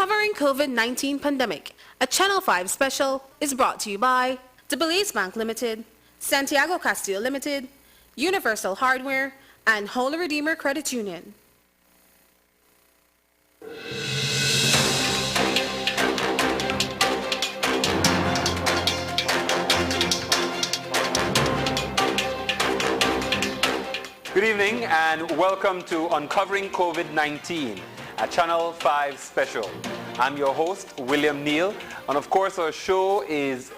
Uncovering COVID-19 Pandemic, a Channel 5 special, is brought to you by the Belize Bank Limited, Santiago Castillo Limited, Universal Hardware, and Holy Redeemer Credit Union. Good evening and welcome to Uncovering COVID-19, a Channel 5 special. I'm your host, William Neal, and of course our show is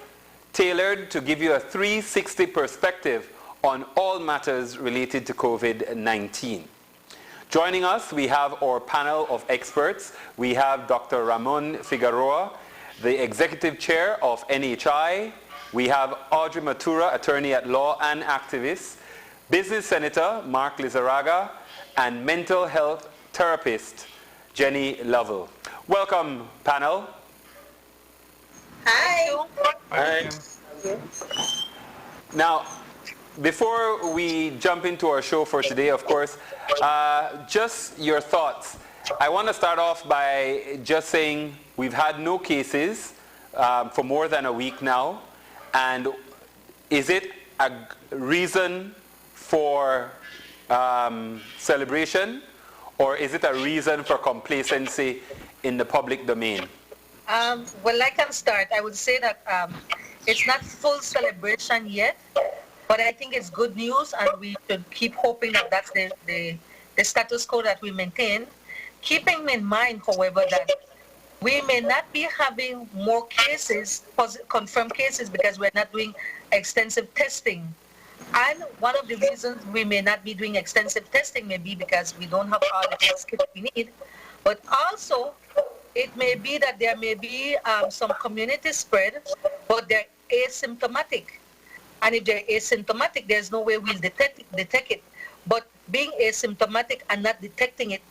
tailored to give you a 360 perspective on all matters related to COVID-19. Joining us, we have our panel of experts. We have Dr. Ramon Figueroa, the Executive Chair of NHI. We have Audrey Matura, attorney at law and activist, Business Senator Mark Lizarraga, and mental health therapist Jenny Lovell. Welcome, panel. Hi. Hi. Now, before we jump into our show for today, of course, just your thoughts. I want to start off by just saying we've had no cases for more than a week now, and is it a reason for celebration, or is it a reason for complacency in the public domain? Well, I can start. I would say that it's not full celebration yet, but I think it's good news, and we should keep hoping that that's the status quo that we maintain. Keeping in mind, however, that we may not be having more cases, confirmed cases, because we're not doing extensive testing. And one of the reasons we may not be doing extensive testing may be because we don't have all the test kits we need. But also, it may be that there may be some community spread, but they're asymptomatic. And if they're asymptomatic, there's no way we'll detect it. But being asymptomatic and not detecting it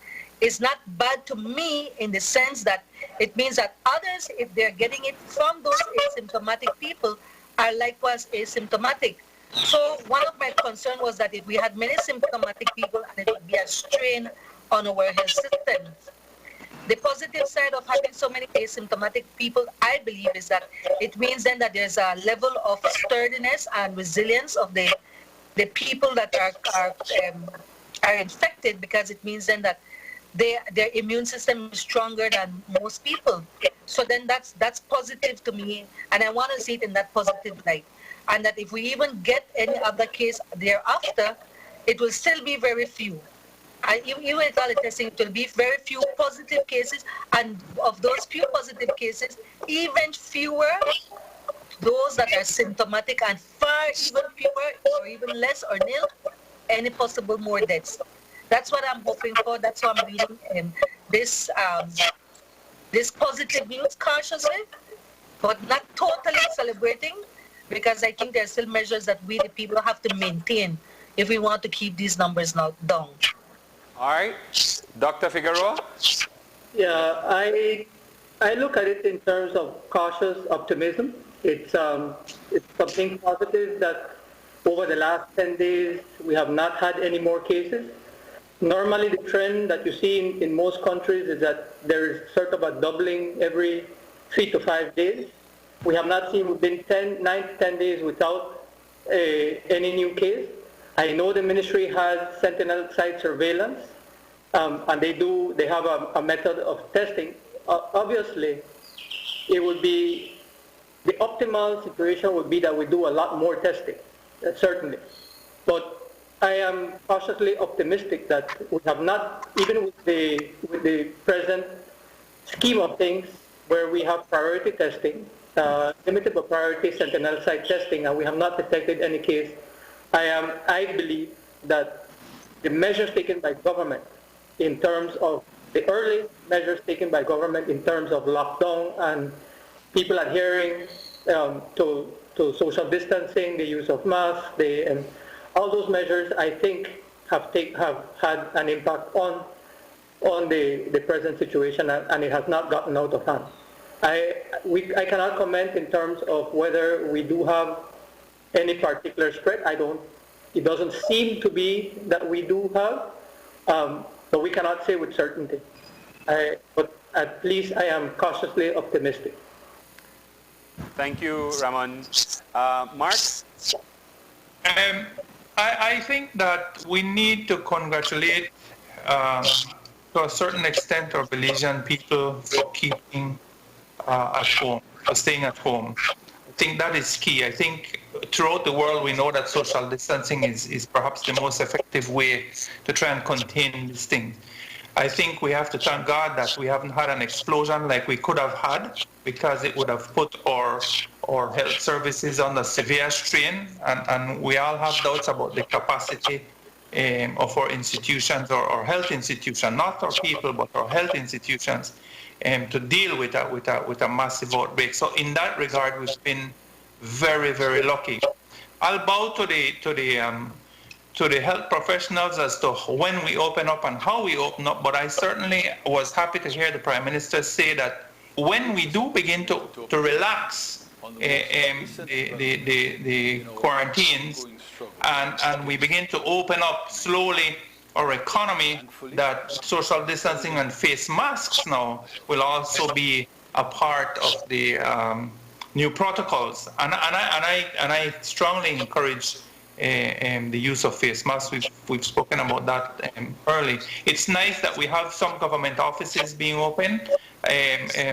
is not bad to me, in the sense that it means that others, if they're getting it from those asymptomatic people, are likewise asymptomatic. So one of my concerns was that if we had many symptomatic people, and it would be a strain on our health system. The positive side of having so many asymptomatic people, I believe, is that it means then that there's a level of sturdiness and resilience of the people that are infected, because it means then that their immune system is stronger than most people. So then that's positive to me, and I want to see it in that positive light. And that if we even get any other case thereafter, it will still be very few. And even with all the testing, it will be very few positive cases, and of those few positive cases, even fewer those that are symptomatic, and far even fewer or even less or nil any possible more deaths. That's what I'm hoping for. That's why I'm reading this positive news cautiously, but not totally celebrating, because I think there are still measures that we, the people, have to maintain if we want to keep these numbers now down. All right. Dr. Figueroa? Yeah, I look at it in terms of cautious optimism. It's something positive that over the last 10 days we have not had any more cases. Normally the trend that you see in most countries is that there is sort of a doubling every 3 to 5 days. We have not seen, we've been 9 to 10 days without any new case. I know the ministry has sentinel site surveillance, and they have a method of testing. Obviously, it would be, the optimal situation would be that we do a lot more testing, certainly. But I am cautiously optimistic that we have not, even with the present scheme of things, where we have priority testing, limited but priority sentinel site testing, and we have not detected any case. I believe that the measures taken by government, in terms of the early measures taken by government in terms of lockdown and people adhering to social distancing, the use of masks, and all those measures, I think, have had an impact on the present situation, and it has not gotten out of hand. I cannot comment in terms of whether we do have any particular spread. It doesn't seem to be that we do have, but we cannot say with certainty. But at least I am cautiously optimistic. Thank you, Ramon. Mark? I think that we need to congratulate, to a certain extent, our Belizean people for keeping at home, for staying at home. I think that is key. I think throughout the world we know that social distancing is perhaps the most effective way to try and contain this thing. I think we have to thank God that we haven't had an explosion like we could have had, because it would have put our health services under severe strain, and we all have doubts about the capacity of our institutions, or our health institutions, not our people, but our health institutions, to deal with a massive outbreak. So in that regard, we've been very, very lucky. I'll bow to the health professionals as to when we open up and how we open up, but I certainly was happy to hear the Prime Minister say that when we do begin to relax the quarantines and we begin to open up slowly our economy, that social distancing and face masks now will also be a part of the new protocols. And I strongly encourage the use of face masks. We've spoken about that early. It's nice that we have some government offices being open,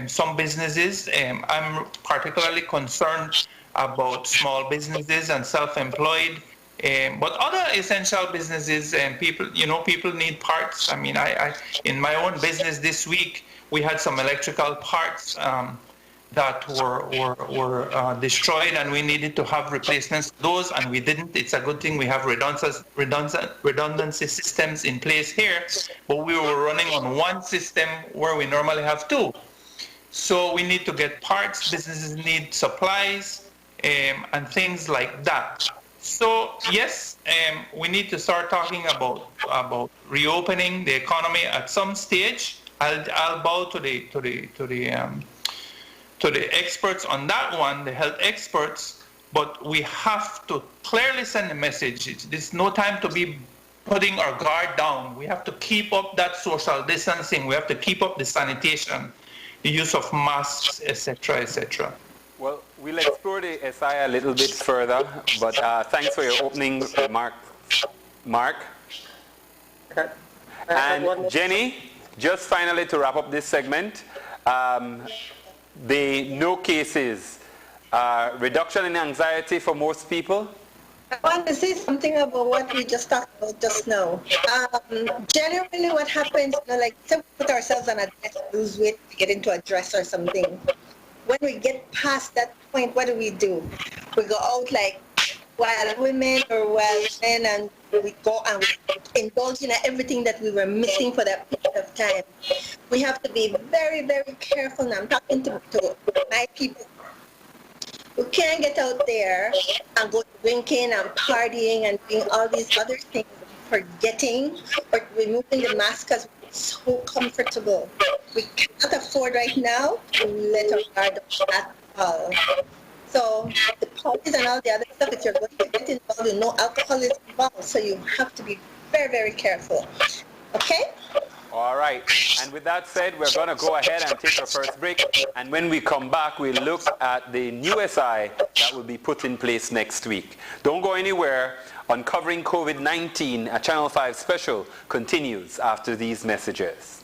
some businesses. I'm particularly concerned about small businesses and self-employed, but other essential businesses, people need parts. I mean, I in my own business this week, we had some electrical parts that were destroyed, and we needed to have replacements for those, and we didn't. It's a good thing we have redundancy systems in place here, but we were running on one system where we normally have two. So we need to get parts, businesses need supplies, and things like that. So yes, we need to start talking about reopening the economy at some stage. I'll bow to the experts on that one, the health experts, but we have to clearly send a message. There's no time to be putting our guard down. We have to keep up that social distancing. We have to keep up the sanitation, the use of masks, etc., etc. Well, we'll explore the SI a little bit further, but thanks for your opening remark, Mark. And Jenny, just finally to wrap up this segment, the no cases, reduction in anxiety for most people? I want to say something about what we just talked about just now. Generally what happens, like say we put ourselves on a diet to lose weight to get into a dress or something. When we get past that point, what do? We go out like wild women or wild men, and we go and we indulge in everything that we were missing for that period of time. We have to be very, very careful. Now I'm talking to my people. We can't get out there and go drinking and partying and doing all these other things, forgetting or removing the mask because it's so comfortable. We cannot afford right now to let our guard up at all. So the parties and all the other stuff, if you're going to get involved, you know alcohol is involved, so you have to be very, very careful. Okay? All right. And with that said, we're going to go ahead and take our first break. And when we come back, we'll look at the new SI that will be put in place next week. Don't go anywhere. Uncovering COVID-19, a Channel 5 special, continues after these messages.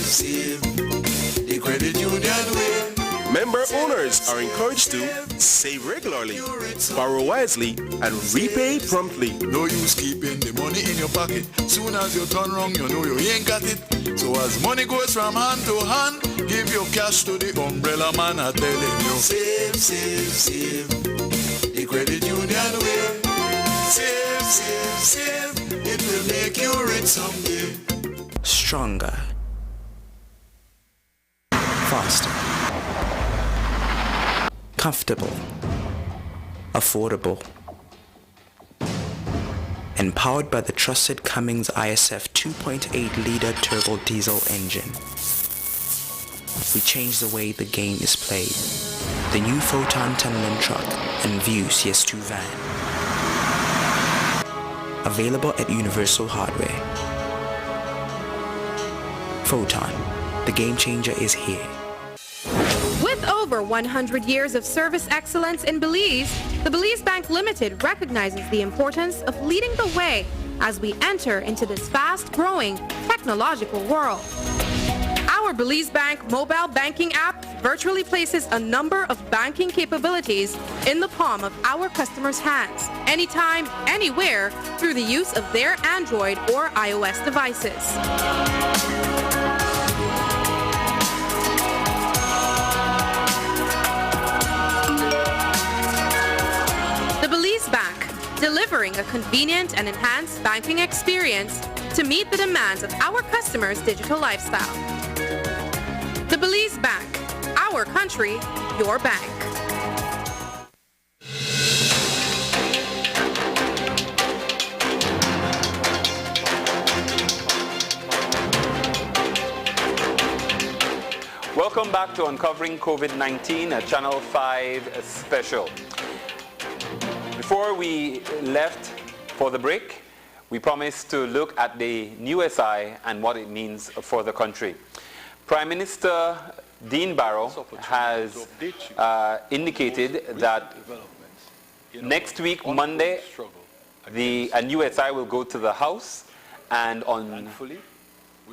Save, the credit union way. Member owners are encouraged to save regularly, borrow wisely, and repay promptly. No use keeping the money in your pocket. Soon as you turn wrong, you know you ain't got it. So as money goes from hand to hand, give your cash to the umbrella man. I'm telling you. Save, the credit union way. Save, it will make you rich someday. Stronger, faster, comfortable, affordable, empowered by the trusted Cummins ISF 2.8-liter turbo diesel engine. we changed the way the game is played. The new Photon tunneling truck and View CS2 van. Available at Universal Hardware. Photon, the game changer is here. With over 100 years of service excellence in Belize, the Belize Bank Limited recognizes the importance of leading the way as we enter into this fast-growing technological world. Our Belize Bank mobile banking app virtually places a number of banking capabilities in the palm of our customers' hands, anytime, anywhere, through the use of their Android or iOS devices. The Belize Bank, delivering a convenient and enhanced banking experience to meet the demands of our customers' digital lifestyle. The Belize Bank, our country, your bank. Welcome back to Uncovering COVID-19, a Channel 5 special. Before we left for the break, we promised to look at the new SI and what it means for the country. Prime Minister Dean Barrow has indicated that next week, Monday, a new SI will go to the House, and on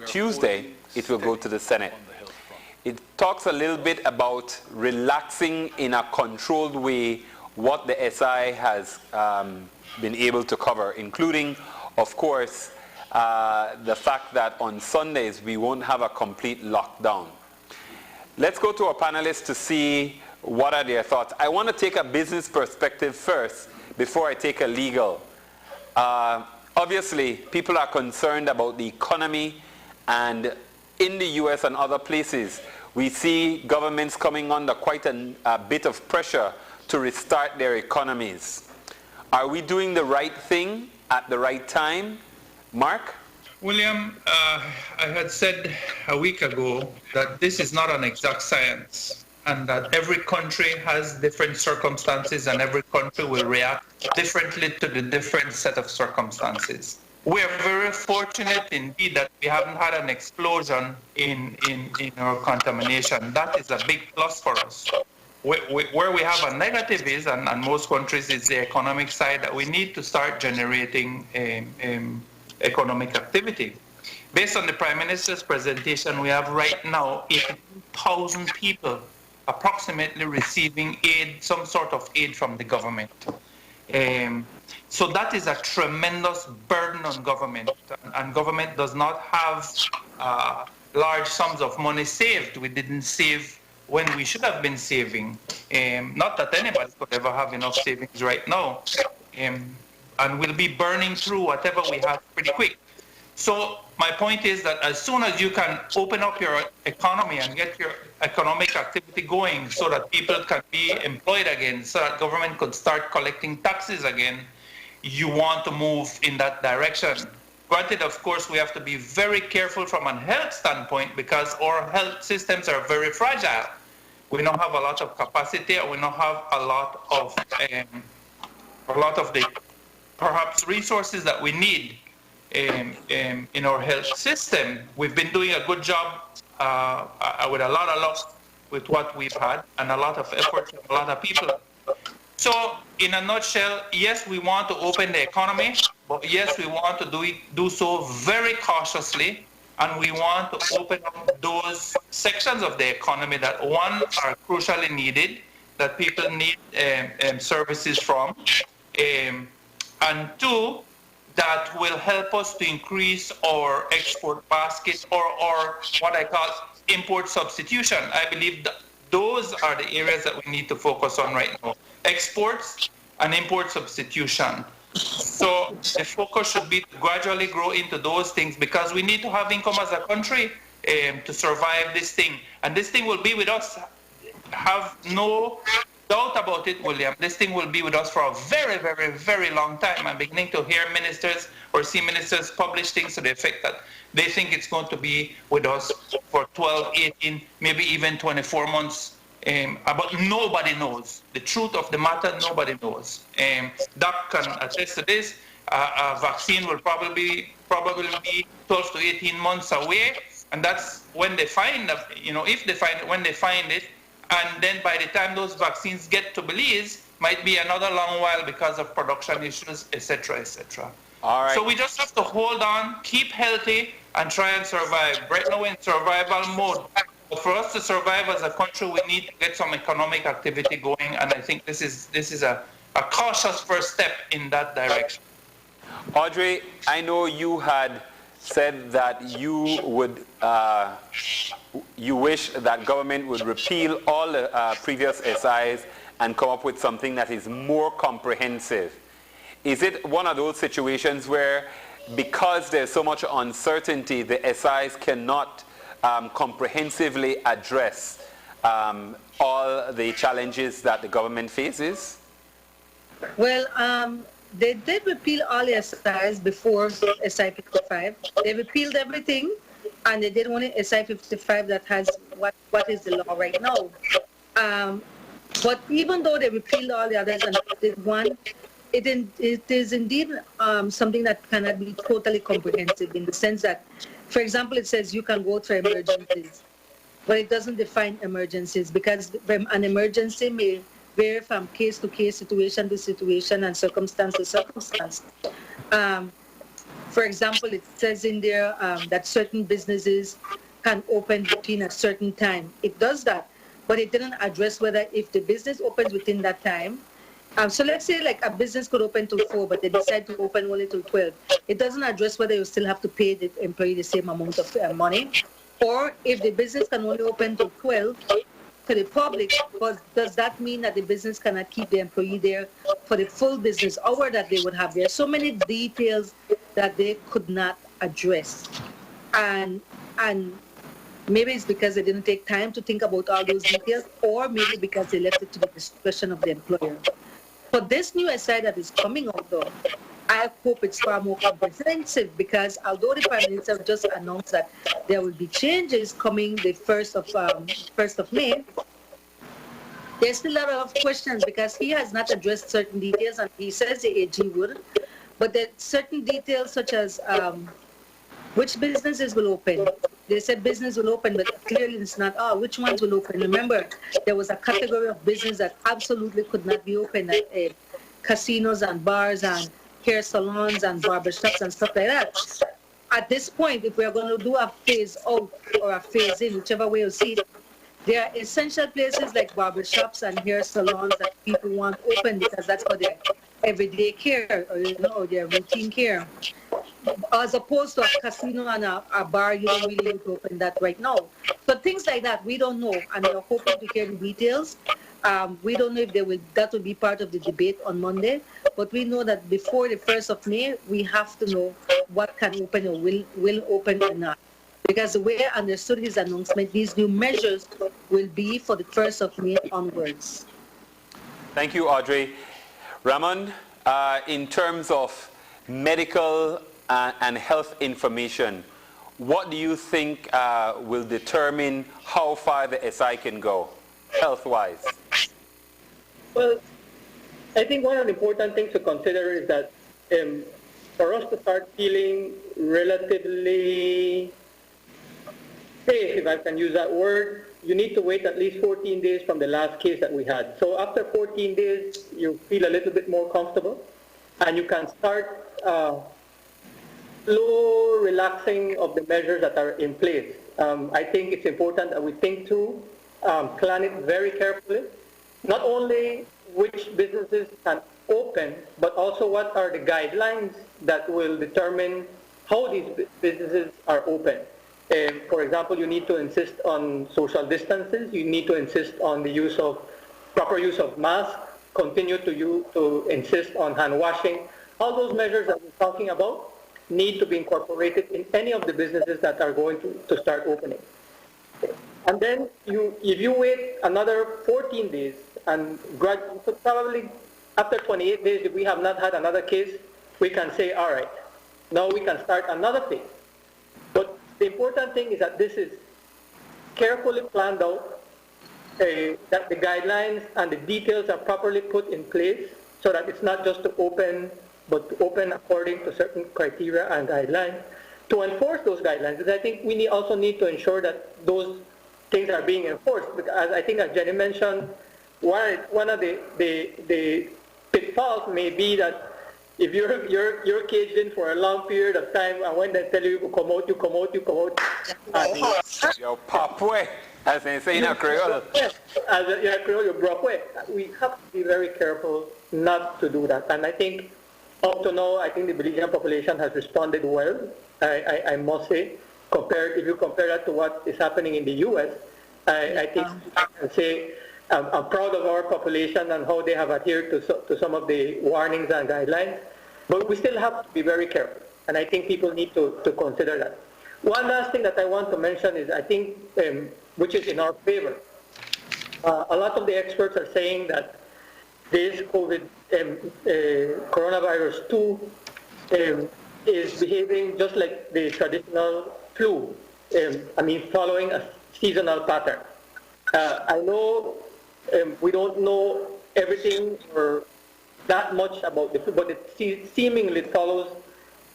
Tuesday, it will go to the Senate. It talks a little bit about relaxing in a controlled way what the SI has been able to cover, including, of course, the fact that on Sundays we won't have a complete lockdown. Let's go to our panelists to see what are their thoughts. I want to take a business perspective first before I take a legal. Obviously, people are concerned about the economy, and in the US and other places, we see governments coming under quite a bit of pressure to restart their economies. Are we doing the right thing at the right time? Mark? William, I had said a week ago that this is not an exact science, and that every country has different circumstances and every country will react differently to the different set of circumstances. We are very fortunate indeed that we haven't had an explosion in our contamination. That is a big plus for us. Where we have a negative is, and most countries, is the economic side, that we need to start generating economic activity. Based on the Prime Minister's presentation, we have right now 80,000 people approximately receiving aid, some sort of aid from the government. So that is a tremendous burden on government, and government does not have large sums of money saved. We didn't save when we should have been saving. Not that anybody could ever have enough savings right now. And we'll be burning through whatever we have pretty quick. So my point is that as soon as you can open up your economy and get your economic activity going so that people can be employed again, so that government could start collecting taxes again, you want to move in that direction. Granted, of course, we have to be very careful from a health standpoint because our health systems are very fragile. We don't have a lot of capacity, and we don't have a lot of the perhaps resources that we need in our health system. We've been doing a good job with a lot of luck with what we've had, and a lot of effort from a lot of people. So, in a nutshell, yes, we want to open the economy, but yes, we want to do so very cautiously, and we want to open up those sections of the economy that, one, are crucially needed, that people need services from, and two, that will help us to increase our export basket, or what I call import substitution. I believe that those are the areas that we need to focus on right now. Exports and import substitution. So the focus should be to gradually grow into those things, because we need to have income as a country to survive this thing. And this thing will be with us. Have no doubt about it, William, this thing will be with us for a very, very, very long time. I'm beginning to hear ministers or see ministers publish things to the effect that they think it's going to be with us for 12, 18, maybe even 24 months. But nobody knows. The truth of the matter, nobody knows. Doc can attest to this. A vaccine will probably be 12 to 18 months away, and that's when they find, if they find it, when they find it, and then by the time those vaccines get to Belize, might be another long while because of production issues, etc., etc. All right. So we just have to hold on, keep healthy, and try and survive. Right now we're in survival mode. But for us to survive as a country, we need to get some economic activity going, and I think this is a cautious first step in that direction. Audrey, I know you had said that you would, you wish that government would repeal all the previous SIs and come up with something that is more comprehensive. Is it one of those situations where, because there's so much uncertainty, the SIs cannot comprehensively address all the challenges that the government faces? Well, they did repeal all the SIs before SI 55. They repealed everything, and they did only SI 55 that has what is the law right now. But even though they repealed all the others and did one, it is indeed something that cannot be totally comprehensive, in the sense that, for example, it says you can vote for emergencies, but it doesn't define emergencies, because an emergency may vary from case to case, situation to situation, and circumstance to circumstance. For example, it says in there that certain businesses can open between a certain time. It does that, but it didn't address whether if the business opens within that time. So let's say like a business could open till 4, but they decide to open only till 12. It doesn't address whether you still have to pay the employee the same amount of money, or if the business can only open till 12, to the public, but does that mean that the business cannot keep the employee there for the full business hour that they would have there? So many details that they could not address. And maybe it's because they didn't take time to think about all those details, or maybe because they left it to the discretion of the employer. For this new SI that is coming out, though, I hope it's far more comprehensive, because although the Prime Minister just announced that there will be changes coming the 1st of May, there's still a lot of questions, because he has not addressed certain details, and he says the AG would, but there are certain details such as which businesses will open. They said business will open, but clearly it's not which ones will open. Remember, there was a category of business that absolutely could not be open, casinos and bars and hair salons and barbershops and stuff like that. At this point, if we are going to do a phase out or a phase in, whichever way you see it, there are essential places like barbershops and hair salons that people want open, because that's for their everyday care, or their routine care. As opposed to a casino and a bar, you don't really need to open that right now. So things like that, we don't know, and we're hoping to hear the details. We don't know if that will be part of the debate on Monday, but we know that before the 1st of May, we have to know what can open or will open or not. Because the way I understood his announcement, these new measures will be for the 1st of May onwards. Thank you, Audrey. Ramon, in terms of medical and health information, what do you think will determine how far the SI can go, health-wise? Well, I think one of the important things to consider is that for us to start feeling relatively safe, if I can use that word, you need to wait at least 14 days from the last case that we had. So after 14 days, you feel a little bit more comfortable, and you can start slow relaxing of the measures that are in place. I think it's important that we think through, plan it very carefully, not only which businesses can open, but also what are the guidelines that will determine how these businesses are open. For example, you need to insist on social distances, you need to insist on the proper use of masks, continue to insist on hand washing. All those measures that we're talking about need to be incorporated in any of the businesses that are going to start opening. And then if you wait another 14 days and so probably after 28 days, if we have not had another case, we can say, all right, now we can start another phase. But the important thing is that this is carefully planned out, that the guidelines and the details are properly put in place so that it's not just to open, but to open according to certain criteria and guidelines. To enforce those guidelines, because I think we also need to ensure that those things are being enforced. Because I think, as Jenny mentioned, one of the pitfalls may be that if you're caged in for a long period of time, and when they tell you to come out, you come out, you come out. Yo, pop way, as they say in a Creole. As in a Creole, you broke way. We have to be very careful not to do that. And I think up to now, I think the Belizean population has responded well. I must say, if you compare that to what is happening in the U.S., I think I can say I'm proud of our population and how they have adhered to some of the warnings and guidelines. But we still have to be very careful, and I think people need to consider that. One last thing that I want to mention is, I think, which is in our favor. A lot of the experts are saying that this coronavirus 2 is behaving just like the traditional flu, following a seasonal pattern. I know we don't know everything or that much about the flu, but it seemingly follows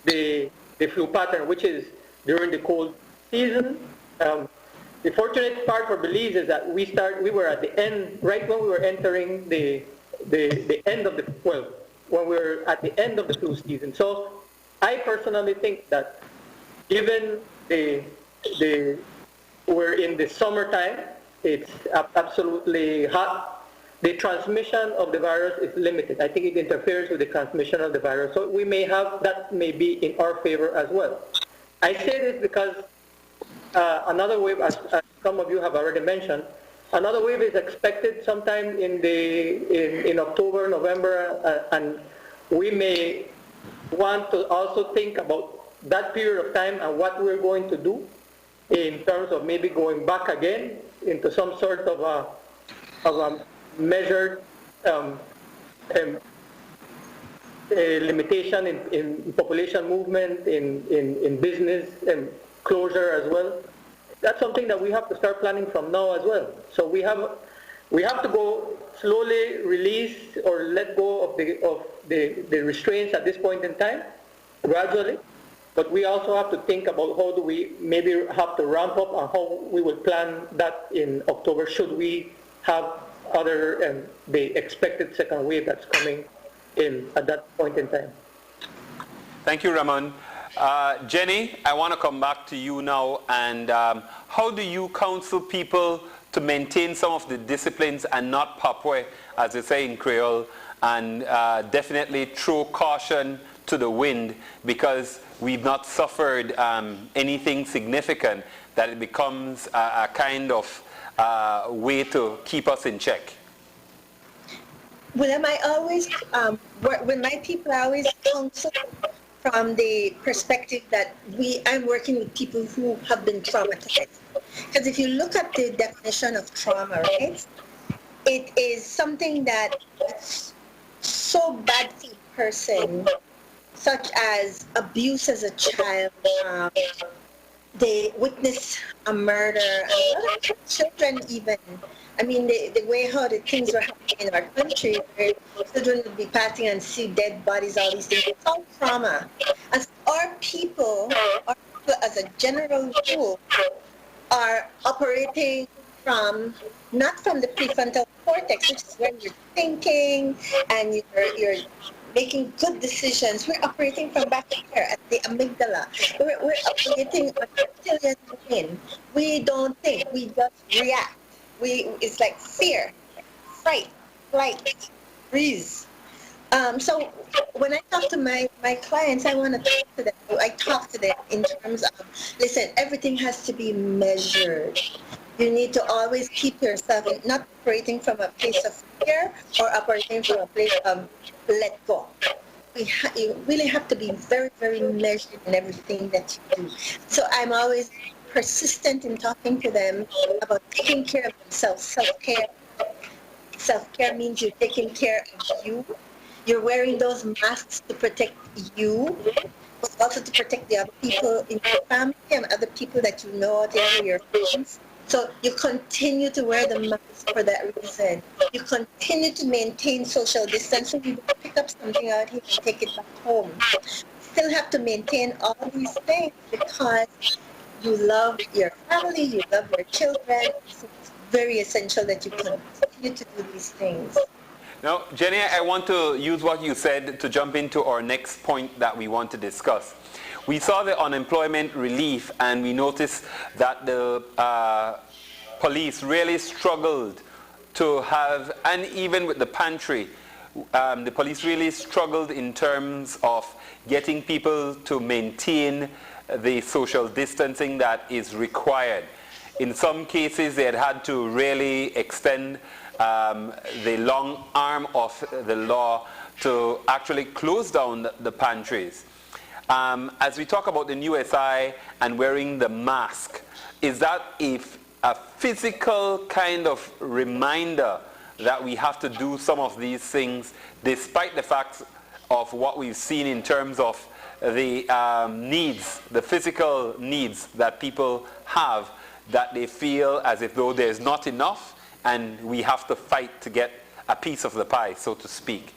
the flu pattern, which is during the cold season. The fortunate part for Belize is that we were at the end, right when we were entering the end of when we were at the end of the flu season. So I personally think that given we're in the summertime, it's absolutely hot, the transmission of the virus is limited. I think it interferes with the transmission of the virus. So that may be in our favor as well. I say this because another wave, as some of you have already mentioned, another wave is expected sometime in October, November, and we may want to also think about that period of time and what we're going to do in terms of maybe going back again into some sort of a measured limitation in population movement, in business and closure as well. That's something that we have to start planning from now as well. So we have to go slowly release or let go of the restraints at this point in time, gradually. But we also have to think about how do we maybe have to ramp up and how we will plan that in October should we have the expected second wave that's coming in at that point in time. Thank you, Ramon. Jenny, I want to come back to you now. And how do you counsel people to maintain some of the disciplines and not papwe, as they say in Creole, and definitely throw caution to the wind, because we've not suffered anything significant that it becomes a kind of way to keep us in check? William, I always, with my people, I always counsel from the perspective that I'm working with people who have been traumatized. Because if you look at the definition of trauma, right, it is something that is so bad for the person, such as abuse as a child, they witness a murder, and a lot of children even. I mean, the way how the things were happening in our country, where children would be passing and see dead bodies, all these things, it's all trauma. As our people, as a general rule, are operating not from the prefrontal cortex, which is when you're thinking and you're making good decisions. We're operating from back here at the amygdala. We're operating on the reptilian brain. We don't think, we just react. It's like fear, fright, flight, freeze. So when I talk to my clients, I want to talk to them. I talk to them in terms of, listen, everything has to be measured. You need to always keep yourself not operating from a place of fear or operating from a place of let go. You really have to be very, very measured in everything that you do. So I'm always persistent in talking to them about taking care of themselves, self-care. Self-care means you're taking care of you. You're wearing those masks to protect you, but also to protect the other people in your family and other people that you know out there, your friends. So you continue to wear the mask for that reason. You continue to maintain social distance. So you don't pick up something out here and take it back home. Still have to maintain all these things because you love your family, you love your children. So it's very essential that you continue to do these things. Now, Jenny, I want to use what you said to jump into our next point that we want to discuss. We saw the unemployment relief, and we noticed that the police really struggled to have, and even with the pantry, the police really struggled in terms of getting people to maintain the social distancing that is required. In some cases, they had to really extend the long arm of the law to actually close down the pantries. As we talk about the new SI and wearing the mask, is that a physical kind of reminder that we have to do some of these things despite the fact of what we've seen in terms of the needs, the physical needs that people have, that they feel as if though there's not enough and we have to fight to get a piece of the pie, so to speak?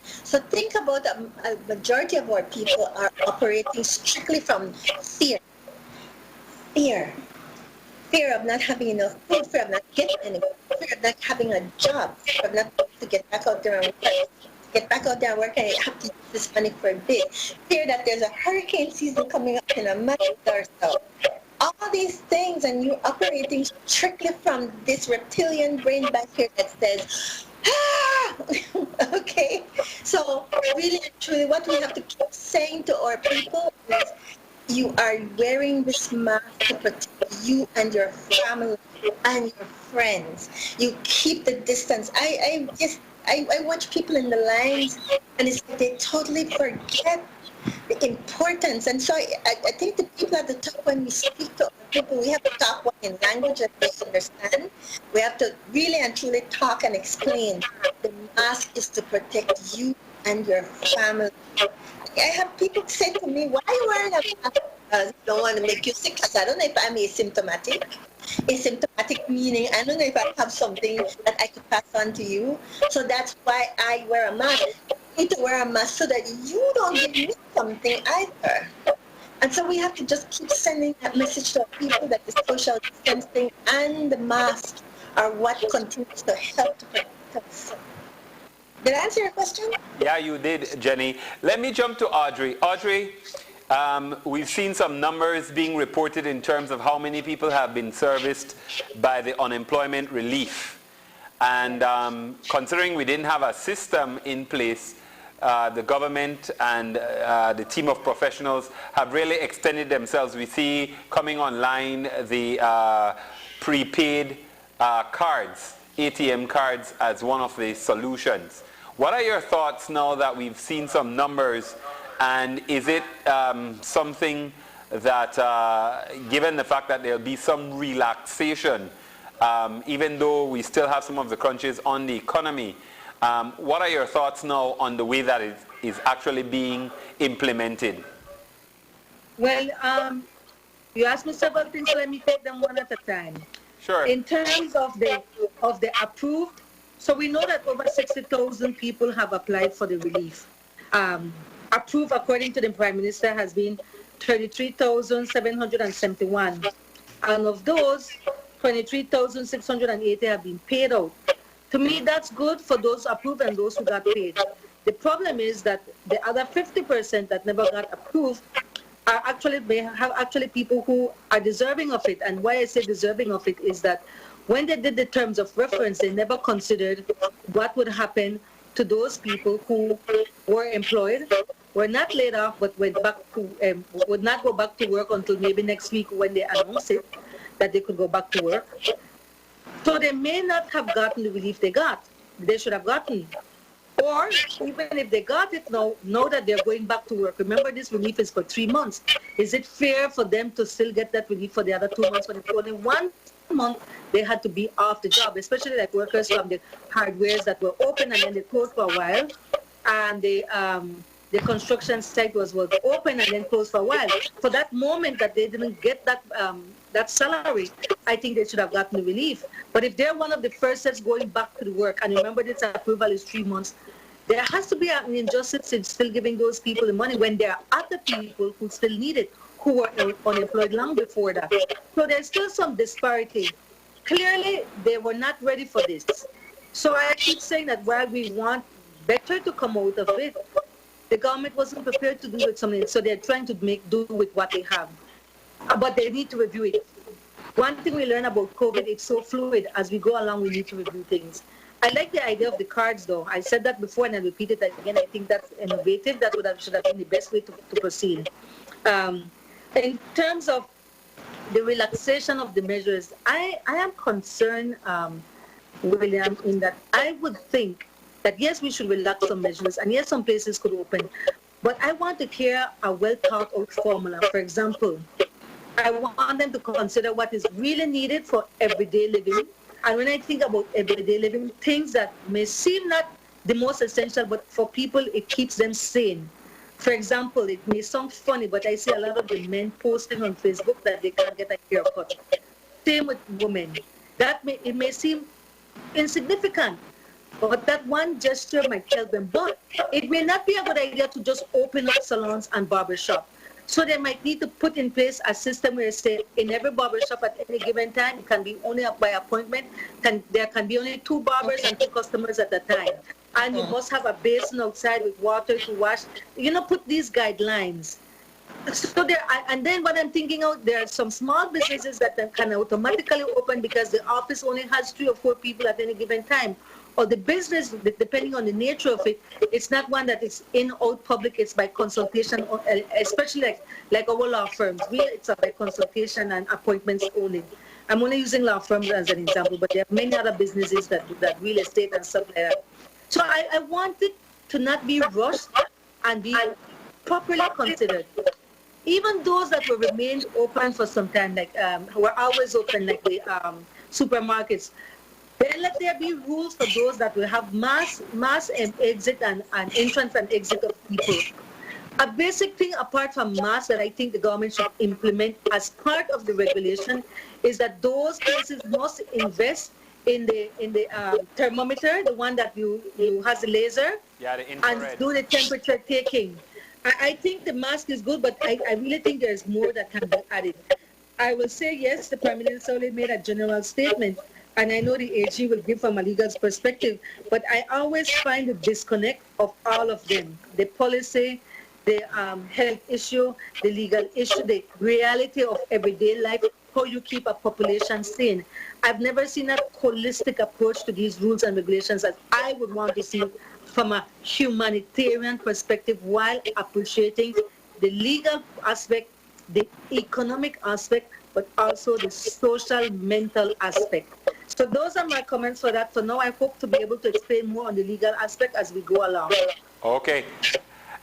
So think about a majority of our people are operating strictly from fear. Fear. Fear of not having enough food, fear of not getting any food, fear of not having a job, fear of not to get back out there and work. Get back out there and work and have to use this money for a bit. Fear that there's a hurricane season coming up in a month or so. All these things, and you're operating strictly from this reptilian brain back here that says, ah! Okay? So really and truly what we have to keep saying to our people is you are wearing this mask to protect you and your family and your friends. You keep the distance. I watch people in the lines and it's like they totally forget the importance. And so I think the people at the top, when we speak to people, we have to talk in language that they understand. We have to really and truly talk and explain. The mask is to protect you and your family. I have people say to me, why are you wearing a mask? I don't want to make you sick, because I don't know if I'm asymptomatic. Asymptomatic meaning I don't know if I have something that I could pass on to you. So that's why I wear a mask. I need to wear a mask so that you don't give me something either. And so we have to just keep sending that message to our people that the social distancing and the mask are what continues to help to protect us. Did I answer your question? Yeah, you did, Jenny. Let me jump to Audrey. Audrey, we've seen some numbers being reported in terms of how many people have been serviced by the unemployment relief. And considering we didn't have a system in place, the government and the team of professionals have really extended themselves. We see coming online the prepaid cards, ATM cards, as one of the solutions. What are your thoughts now that we've seen some numbers, and is it something that, given the fact that there'll be some relaxation, even though we still have some of the crunches on the economy, what are your thoughts now on the way that it is actually being implemented? Well, you asked me several things, so let me take them one at a time. Sure. In terms of the approved, so we know that over 60,000 people have applied for the relief. Approved, according to the Prime Minister, has been 33,771. And of those, 23,680 have been paid out. To me, that's good for those approved and those who got paid. The problem is that the other 50% that never got approved are actually people who are deserving of it. And why I say deserving of it is that when they did the terms of reference, they never considered what would happen to those people who were employed, were not laid off, but went back to, would not go back to work until maybe next week when they announce it, that they could go back to work. So they may not have gotten the relief they got. They should have gotten. Or even if they got it now, know that they're going back to work. Remember, this relief is for 3 months. Is it fair for them to still get that relief for the other 2 months when it's only 1 month they had to be off the job, especially like workers from the hardwares that were open and then they closed for a while, and the construction site was open and then closed for a while. For that moment that they didn't get that salary, I think they should have gotten the relief. But if they're one of the first sets going back to the work, and remember this approval is 3 months, there has to be an injustice in still giving those people the money when there are other people who still need it, who were unemployed long before that. So there's still some disparity. Clearly, they were not ready for this. So I keep saying that while we want better to come out of it, the government wasn't prepared to do it something, so they're trying to make do with what they have. But they need to review it. One thing we learn about COVID, it's so fluid. As we go along, we need to review things. I like the idea of the cards, though. I said that before, and I repeat it again. I think that's innovative. That should have been the best way to proceed. In terms of the relaxation of the measures, I am concerned, William, in that I would think that, yes, we should relax some measures, and yes, some places could open. But I want to hear a well-thought-out formula. For example, I want them to consider what is really needed for everyday living. And when I think about everyday living, things that may seem not the most essential, but for people, it keeps them sane. For example, it may sound funny, but I see a lot of the men posting on Facebook that they can't get a haircut. Same with women. It may seem insignificant, but that one gesture might help them. But it may not be a good idea to just open up salons and barbershops. So they might need to put in place a system where, say, in every barbershop at any given time, it can be only by appointment. There can be only 2 barbers and 2 customers at a time. And you must have a basin outside with water to wash. Put these guidelines. So and then what I'm thinking of, there are some small businesses that can automatically open because the office only has 3 or 4 people at any given time. Or the business, depending on the nature of it, it's not one that is in out public, it's by consultation, especially like our law firms. It's by consultation and appointments only. I'm only using law firms as an example, but there are many other businesses that do that, real estate and stuff like that. So I want it to not be rushed and be properly considered. Even those that will remain open for some time, like who are always open, like the supermarkets, then let there be rules for those that will have mass exit and entrance and exit of people. A basic thing apart from mass that I think the government should implement as part of the regulation is that those places must invest in the thermometer, the one that you has the laser, and do the temperature taking. I think the mask is good, but I really think there's more that can be added. I will say yes, the Prime Minister only made a general statement, and I know the AG will give from a legal perspective, but I always find the disconnect of all of them. The policy, the health issue, the legal issue, the reality of everyday life, how you keep a population sane. I've never seen a holistic approach to these rules and regulations as I would want to see from a humanitarian perspective, while appreciating the legal aspect, the economic aspect, but also the social, mental aspect. So those are my comments for that. For now, I hope to be able to explain more on the legal aspect as we go along. Okay.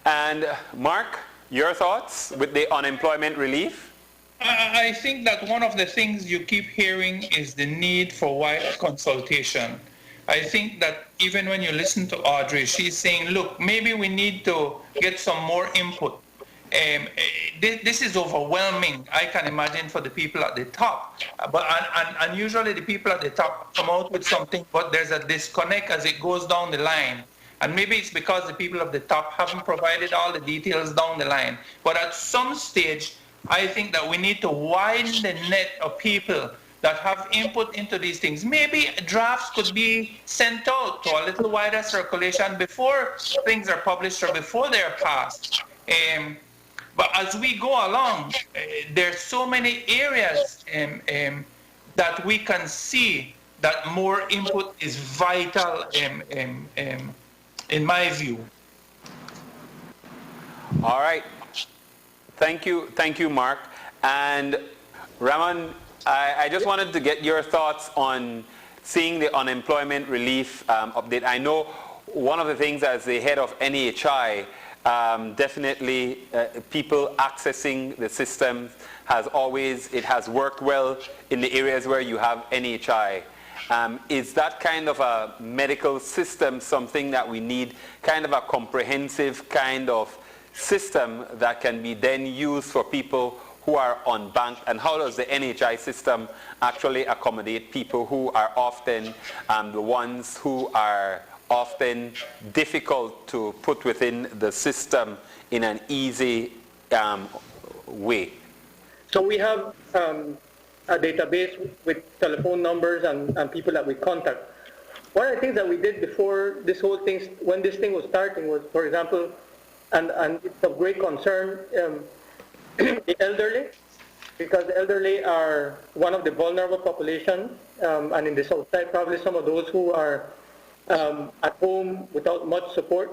And Mark, your thoughts with the unemployment relief? I think that one of the things you keep hearing is the need for wide consultation. I think that even when you listen to Audrey, she's saying, look, maybe we need to get some more input. This is overwhelming, I can imagine, for the people at the top. And usually the people at the top come out with something, but there's a disconnect as it goes down the line. And maybe it's because the people at the top haven't provided all the details down the line. But at some stage, I think that we need to widen the net of people that have input into these things. Maybe drafts could be sent out to a little wider circulation before things are published or before they're passed. But as we go along, there's so many areas that we can see that more input is vital in my view. All right. Thank you, Mark. And Raman, I just wanted to get your thoughts on seeing the unemployment relief update. I know one of the things as the head of NHI, definitely people accessing the system it has worked well in the areas where you have NHI. Is that kind of a medical system something that we need, kind of a comprehensive kind of system that can be then used for people who are unbanked? And how does the NHI system actually accommodate people who are often the ones who are often difficult to put within the system in an easy way? So we have a database with telephone numbers and people that we contact. One of the things that we did before this whole thing, when this thing was starting, was, for example, and it's of great concern, the elderly, because the elderly are one of the vulnerable populations, and in the south side, probably some of those who are at home without much support.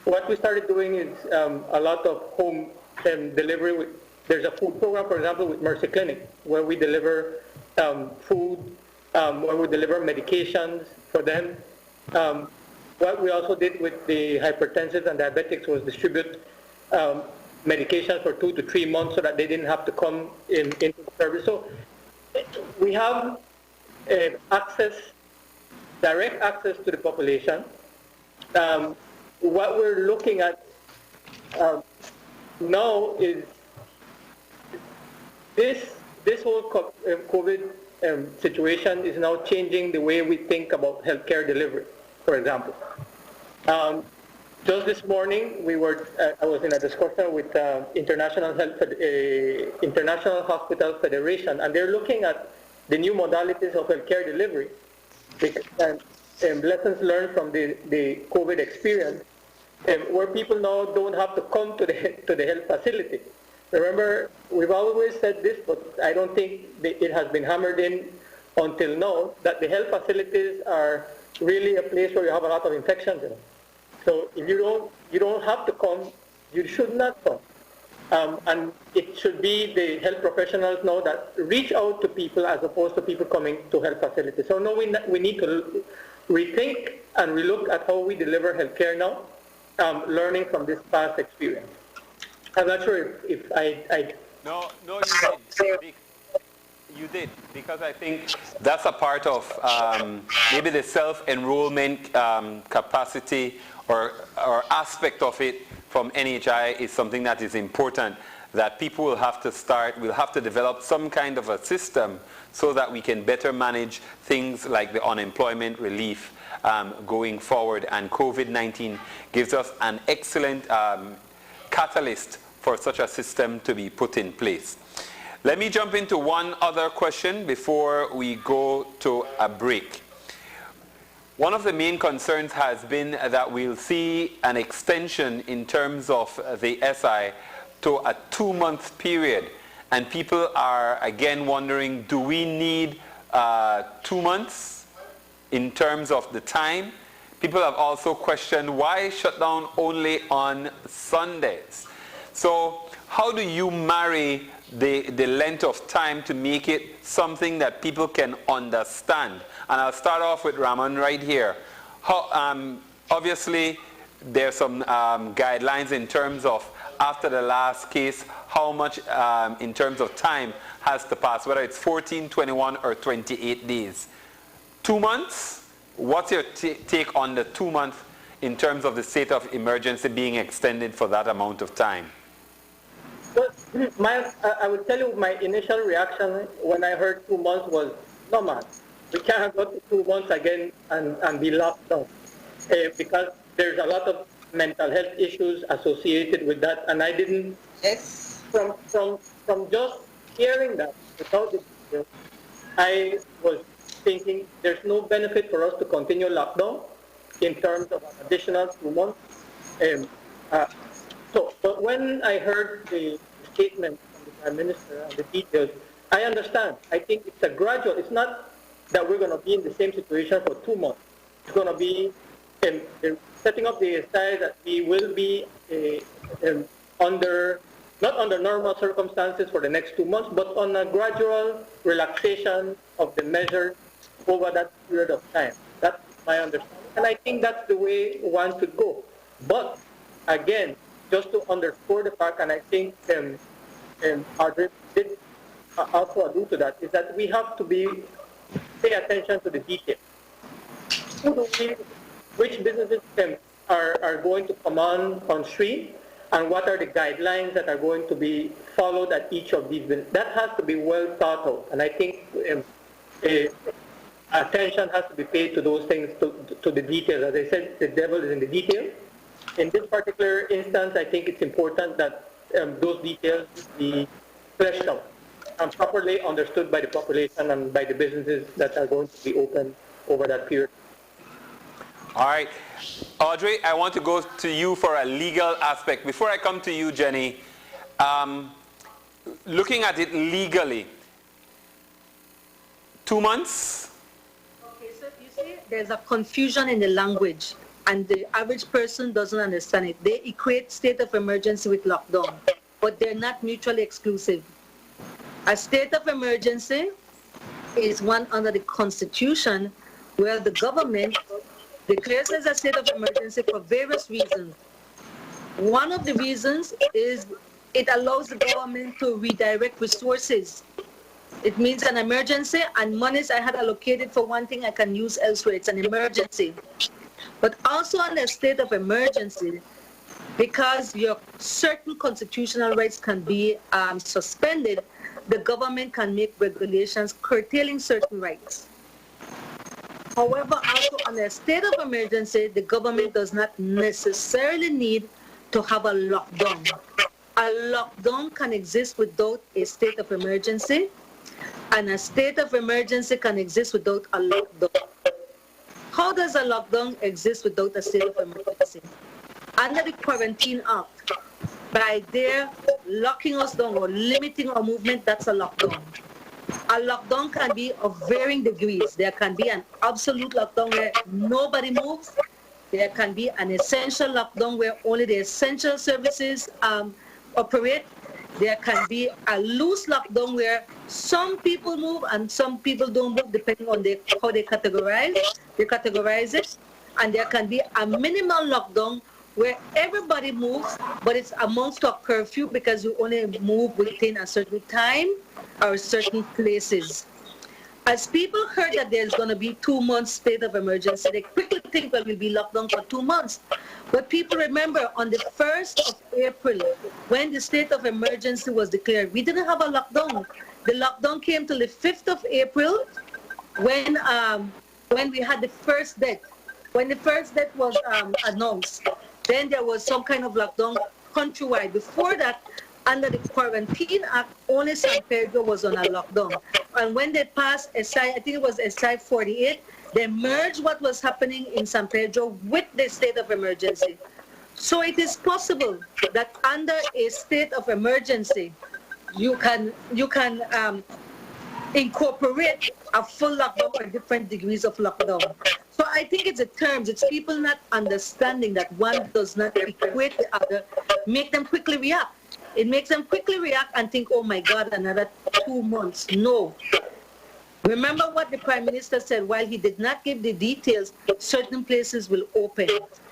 What we started doing is a lot of home delivery. There's a food program, for example, with Mercy Clinic, where we deliver food, where we deliver medications for them. What we also did with the hypertensive and diabetics was distribute medications for 2 to 3 months so that they didn't have to come into the service. So we have direct access to the population. What we're looking at now is this whole COVID situation is now changing the way we think about healthcare delivery, for example. Just this morning, I was in a discussion with International Hospital Federation, and they're looking at the new modalities of healthcare delivery, and lessons learned from the COVID experience, where people now don't have to come to the health facility. Remember, we've always said this, but I don't think it has been hammered in until now, that the health facilities are really a place where you have a lot of infections in them. So if you don't have to come, you should not come. And it should be the health professionals now that reach out to people as opposed to people coming to health facilities. So now we need to rethink and relook at how we deliver healthcare now, learning from this past experience. I'm not sure if I... No, you did. You did, because I think that's a part of maybe the self-enrollment capacity or aspect of it from NHI is something that is important, that people will have to develop some kind of a system so that we can better manage things like the unemployment relief going forward. And COVID-19 gives us an excellent catalyst for such a system to be put in place. Let me jump into one other question before we go to a break. One of the main concerns has been that we'll see an extension in terms of the SI to a 2-month period. And people are again wondering, do we need 2 months in terms of the time? People have also questioned why shut down only on Sundays. So how do you marry the length of time to make it something that people can understand? And I'll start off with Ramon right here. Obviously, there's some guidelines in terms of after the last case, how much in terms of time has to pass, whether it's 14, 21, or 28 days. 2 months? What's your take on the 2 months in terms of the state of emergency being extended for that amount of time? Well, I would tell you my initial reaction when I heard 2 months was, no man, we can't go to 2 months again and be locked down. Because there's a lot of mental health issues associated with that, and I didn't, from just hearing that without the details, I was thinking there's no benefit for us to continue lockdown in terms of an additional 2 months. But when I heard the statement from the Prime Minister and the details, I understand. I think it's a gradual. It's not that we're going to be in the same situation for 2 months. It's going to be setting up the SI that we will be not under normal circumstances for the next 2 months, but on a gradual relaxation of the measures over that period of time. That's my understanding. and I think that's the way one should go. But again, just to underscore the fact, and I think Audrey did also allude to that, is that we have to pay attention to the details. Which businesses are going to come on stream, and what are the guidelines that are going to be followed at each of these businesses. That has to be well thought out, and I think attention has to be paid to those things, to the details. As I said, the devil is in the details. In this particular instance, I think it's important that those details be fleshed out and properly understood by the population and by the businesses that are going to be open over that period. All right. Audrey, I want to go to you for a legal aspect. Before I come to you, Jenny, looking at it legally, 2 months? Okay, so you see, there's a confusion in the language, and the average person doesn't understand it. They equate state of emergency with lockdown, but they're not mutually exclusive. A state of emergency is one under the Constitution where the government declares as a state of emergency for various reasons. One of the reasons is it allows the government to redirect resources. It means an emergency, and monies I had allocated for one thing I can use elsewhere. It's an emergency. But also under a state of emergency, because your certain constitutional rights can be suspended, the government can make regulations curtailing certain rights. However, also under a state of emergency, the government does not necessarily need to have a lockdown. A lockdown can exist without a state of emergency, and a state of emergency can exist without a lockdown. How does a lockdown exist without a state of emergency? Under the Quarantine Act, by their locking us down or limiting our movement, that's a lockdown. A lockdown can be of varying degrees. There can be an absolute lockdown where nobody moves. There can be an essential lockdown where only the essential services operate. There can be a loose lockdown where some people move and some people don't move, depending on how they categorize it. And there can be a minimal lockdown where everybody moves, but it's amounts to a curfew because you only move within a certain time or certain places. As people heard that there's going to be 2 months state of emergency, they quickly think, well, we'll be locked down for 2 months. But people remember, on the 1st of April, when the state of emergency was declared, we didn't have a lockdown. The lockdown came till the 5th of April when we had the first death. When the first death was announced, then there was some kind of lockdown countrywide. Before that, under the Quarantine Act, only San Pedro was on a lockdown. And when they passed SI, I think it was SI 48, they merged what was happening in San Pedro with the state of emergency. So it is possible that under a state of emergency, you can incorporate a full lockdown or different degrees of lockdown. So I think it's the terms, it's people not understanding that one does not equate the other, make them quickly react. It makes them quickly react and think, oh my God, another 2 months. No. Remember what the Prime Minister said, while he did not give the details, certain places will open,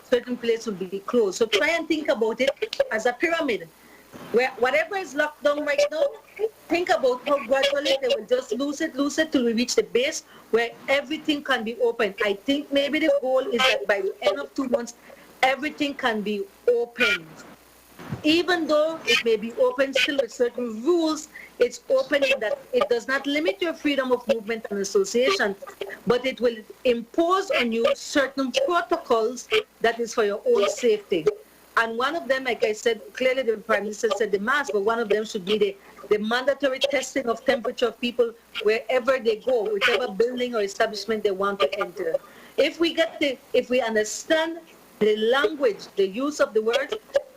certain places will be closed. So try and think about it as a pyramid, where whatever is locked down right now, think about how gradually they will just lose it till we reach the base where everything can be open. I think maybe the goal is that by the end of 2 months, everything can be open. Even though it may be open still with certain rules, it's open in that it does not limit your freedom of movement and association, but it will impose on you certain protocols that is for your own safety. And one of them, like I said, clearly the Prime Minister said the mask, but one of them should be the mandatory testing of temperature of people wherever they go, whichever building or establishment they want to enter. If we understand the language, the use of the words,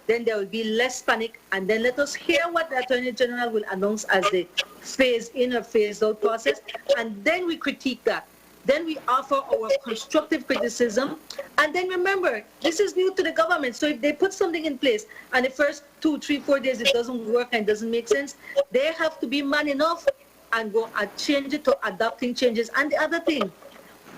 then there will be less panic. And then let us hear what the Attorney General will announce as the phase-in or phase-out process, and then we critique that. Then we offer our constructive criticism. And then remember, this is new to the government. So if they put something in place and the first 2, 3, 4 days it doesn't work and doesn't make sense, they have to be man enough and go and change it to adapting changes. And the other thing,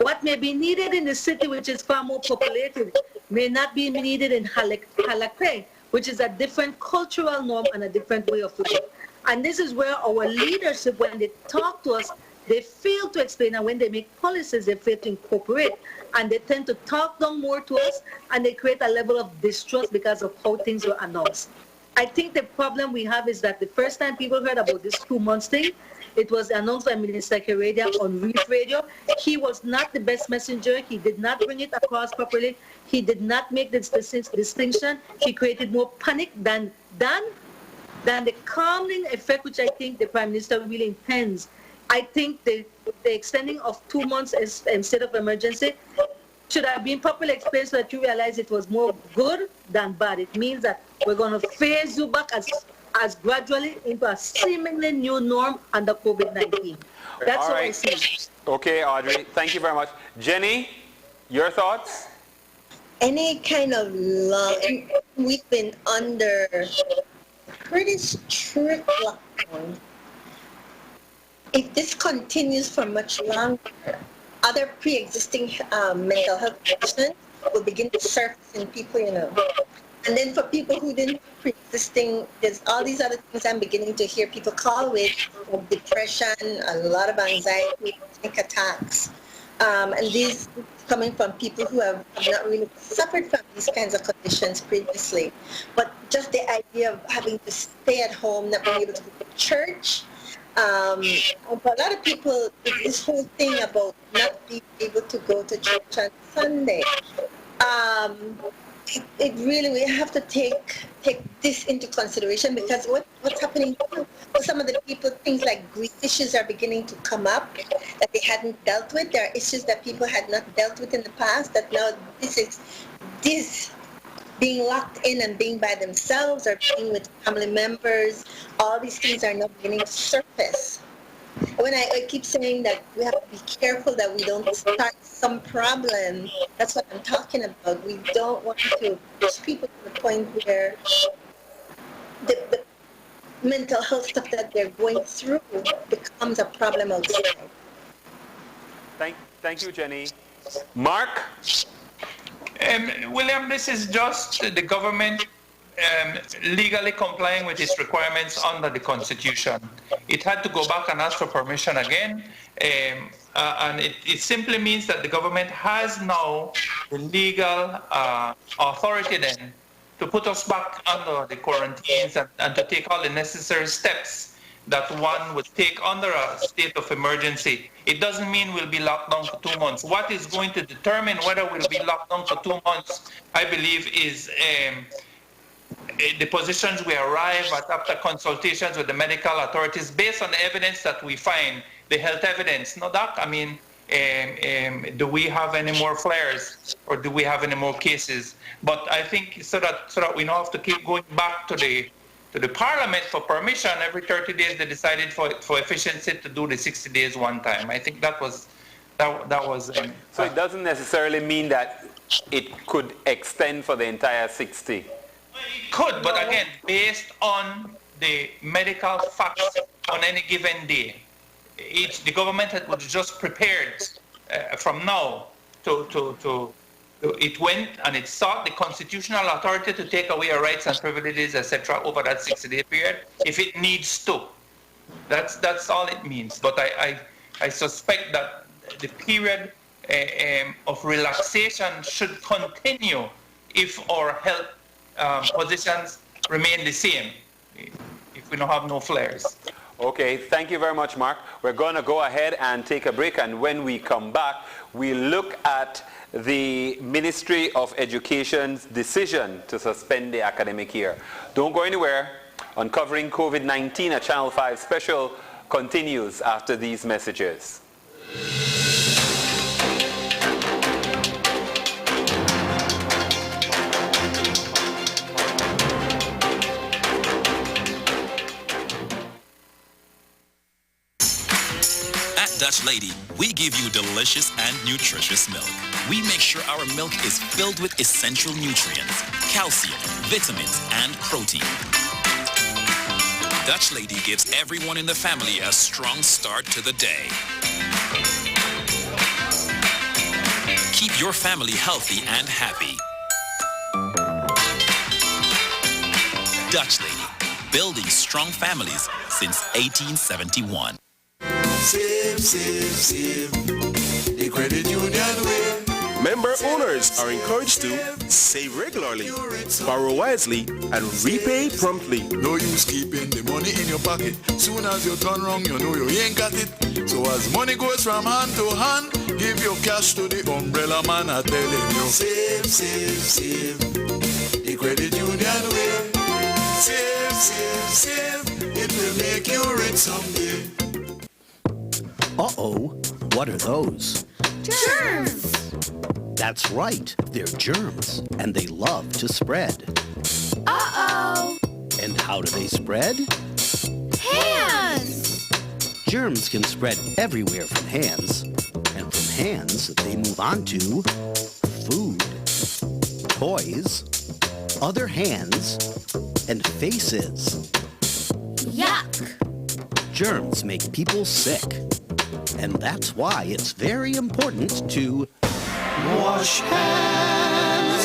What may be needed in the city, which is far more populated, may not be needed in Halakpe, which is a different cultural norm and a different way of life. And this is where our leadership, when they talk to us, they fail to explain, and when they make policies, they fail to incorporate. And they tend to talk down more to us, and they create a level of distrust because of how things were announced. I think the problem we have is that the first time people heard about this 2 months thing, it was announced by Minister Keredia on Reef Radio. He was not the best messenger. He did not bring it across properly. He did not make this distinction. He created more panic than the calming effect, which I think the Prime Minister really intends. I think the extending of 2 months instead of emergency should have been properly explained so that you realize it was more good than bad. It means that we're going to phase you back as gradually into a seemingly new norm under COVID-19. That's what I see. Okay, Audrey, thank you very much. Jenny, your thoughts? Any kind of law, we've been under pretty strict lockdown. If this continues for much longer, other pre-existing mental health conditions will begin to surface in people, And then for people who didn't pre-existing, there's all these other things I'm beginning to hear people call with, like depression, a lot of anxiety, panic attacks. And these coming from people who have not really suffered from these kinds of conditions previously. But just the idea of having to stay at home, not being able to go to church. And for a lot of people, this whole thing about not being able to go to church on Sunday, it really, we have to take this into consideration, because what's happening for some of the people, things like grief issues are beginning to come up that they hadn't dealt with. There are issues that people had not dealt with in the past that now this being locked in and being by themselves or being with family members, all these things are now beginning to surface. When I keep saying that we have to be careful that we don't start some problem, that's what I'm talking about. We don't want to push people to the point where the mental health stuff that they're going through becomes a problem outside. Thank you, Jenny. Mark? William, this is just the government legally complying with its requirements under the Constitution. It had to go back and ask for permission again, and it simply means that the government has now the legal authority then to put us back under the quarantines and to take all the necessary steps that one would take under a state of emergency. It doesn't mean we'll be locked down for 2 months. What is going to determine whether we'll be locked down for 2 months, I believe, is the positions we arrive at after consultations with the medical authorities based on the evidence that we find, the health evidence. No, Doc, I mean, do we have any more flares or do we have any more cases? But I think so that we don't have to keep going back to the Parliament for permission. Every 30 days they decided for efficiency to do the 60 days one time. I think that was. So it doesn't necessarily mean that it could extend for the entire 60. It could, but again, based on the medical facts on any given day, the government was just prepared from now it went and it sought the constitutional authority to take away our rights and privileges, etc., over that 60-day period, if it needs to. That's all it means. But I suspect that the period of relaxation should continue if our health positions remain the same, if we don't have no flares. Okay, thank you very much, Mark. We're going to go ahead and take a break, and when we come back, we look at the Ministry of Education's decision to suspend the academic year. Don't go anywhere. Uncovering COVID-19, a Channel 5 special, continues after these messages. Dutch Lady, we give you delicious and nutritious milk. We make sure our milk is filled with essential nutrients, calcium, vitamins, and protein. Dutch Lady gives everyone in the family a strong start to the day. keep your family healthy and happy. Dutch Lady, building strong families since 1871. Save, save, save. The credit union way. Member owners are encouraged to save regularly, borrow wisely, and repay promptly. No use keeping the money in your pocket. Soon as you turn wrong, you know you ain't got it. So as money goes from hand to hand, give your cash to the umbrella man. I telling you, save, save, save. The credit union way. Save, save, save. It will make you rich someday. Uh-oh, what are those? Germs! That's right, they're germs, and they love to spread. Uh-oh! And how do they spread? Hands! Germs can spread everywhere from hands, and from hands they move on to food, toys, other hands, and faces. Yuck! Germs make people sick, and that's why it's very important to wash hands.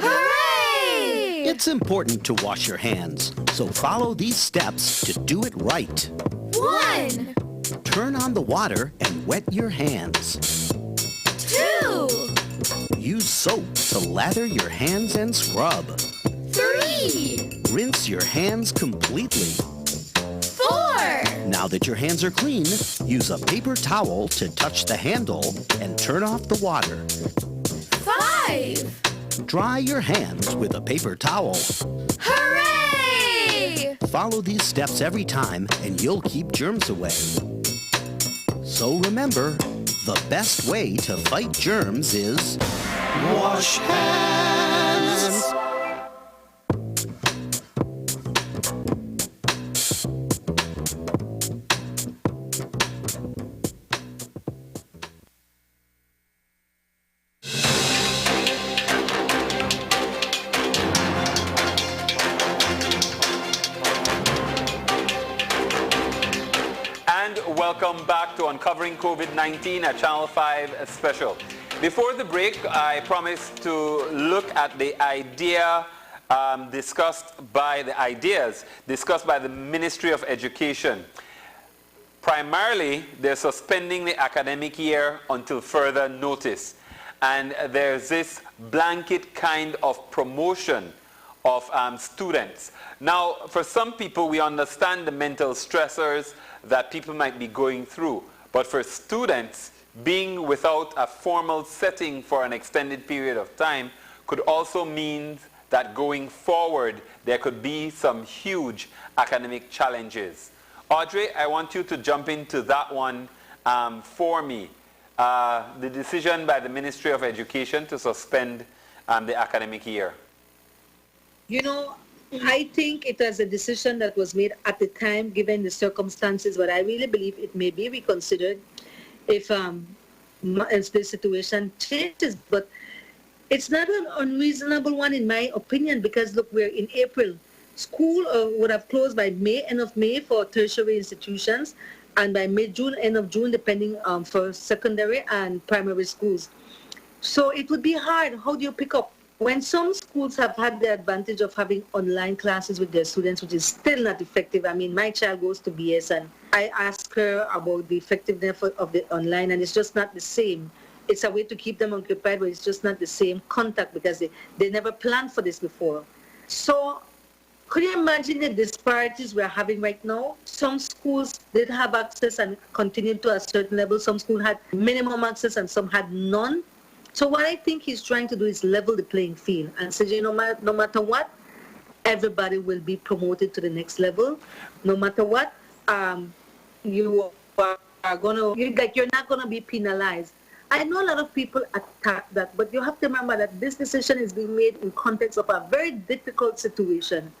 Hooray! It's important to wash your hands, so follow these steps to do it right. 1, Turn on the water and wet your hands. 2, Use soap to lather your hands and scrub. 3, Rinse your hands completely. 4, Now that your hands are clean, use a paper towel to touch the handle and turn off the water. 5. Dry your hands with a paper towel. Hooray! Follow these steps every time and you'll keep germs away. So remember, the best way to fight germs is wash hands. Welcome back to Uncovering COVID-19 at Channel 5 Special. Before the break, I promised to look at the ideas discussed by the Ministry of Education. Primarily, they're suspending the academic year until further notice. And there's this blanket kind of promotion of students. Now, for some people, we understand the mental stressors that people might be going through. But for students, being without a formal setting for an extended period of time could also mean that going forward, there could be some huge academic challenges. Audrey, I want you to jump into that one for me. The decision by the Ministry of Education to suspend the academic year. You know, I think it was a decision that was made at the time, given the circumstances, but I really believe it may be reconsidered if the situation changes. But it's not an unreasonable one, in my opinion, because, look, we're in April. School would have closed by May, end of May for tertiary institutions, and by mid-June, end of June, depending for secondary and primary schools. So it would be hard. How do you pick up? When some schools have had the advantage of having online classes with their students, which is still not effective. I mean, my child goes to BS and I ask her about the effectiveness of the online, and it's just not the same. It's a way to keep them occupied, but it's just not the same contact because they never planned for this before. So could you imagine the disparities we're having right now? Some schools did have access and continued to a certain level. Some schools had minimum access and some had none. So what I think he's trying to do is level the playing field and say, no matter what, everybody will be promoted to the next level. No matter what, you are you're not gonna be penalized. I know a lot of people attack that, but you have to remember that this decision is being made in context of a very difficult situation.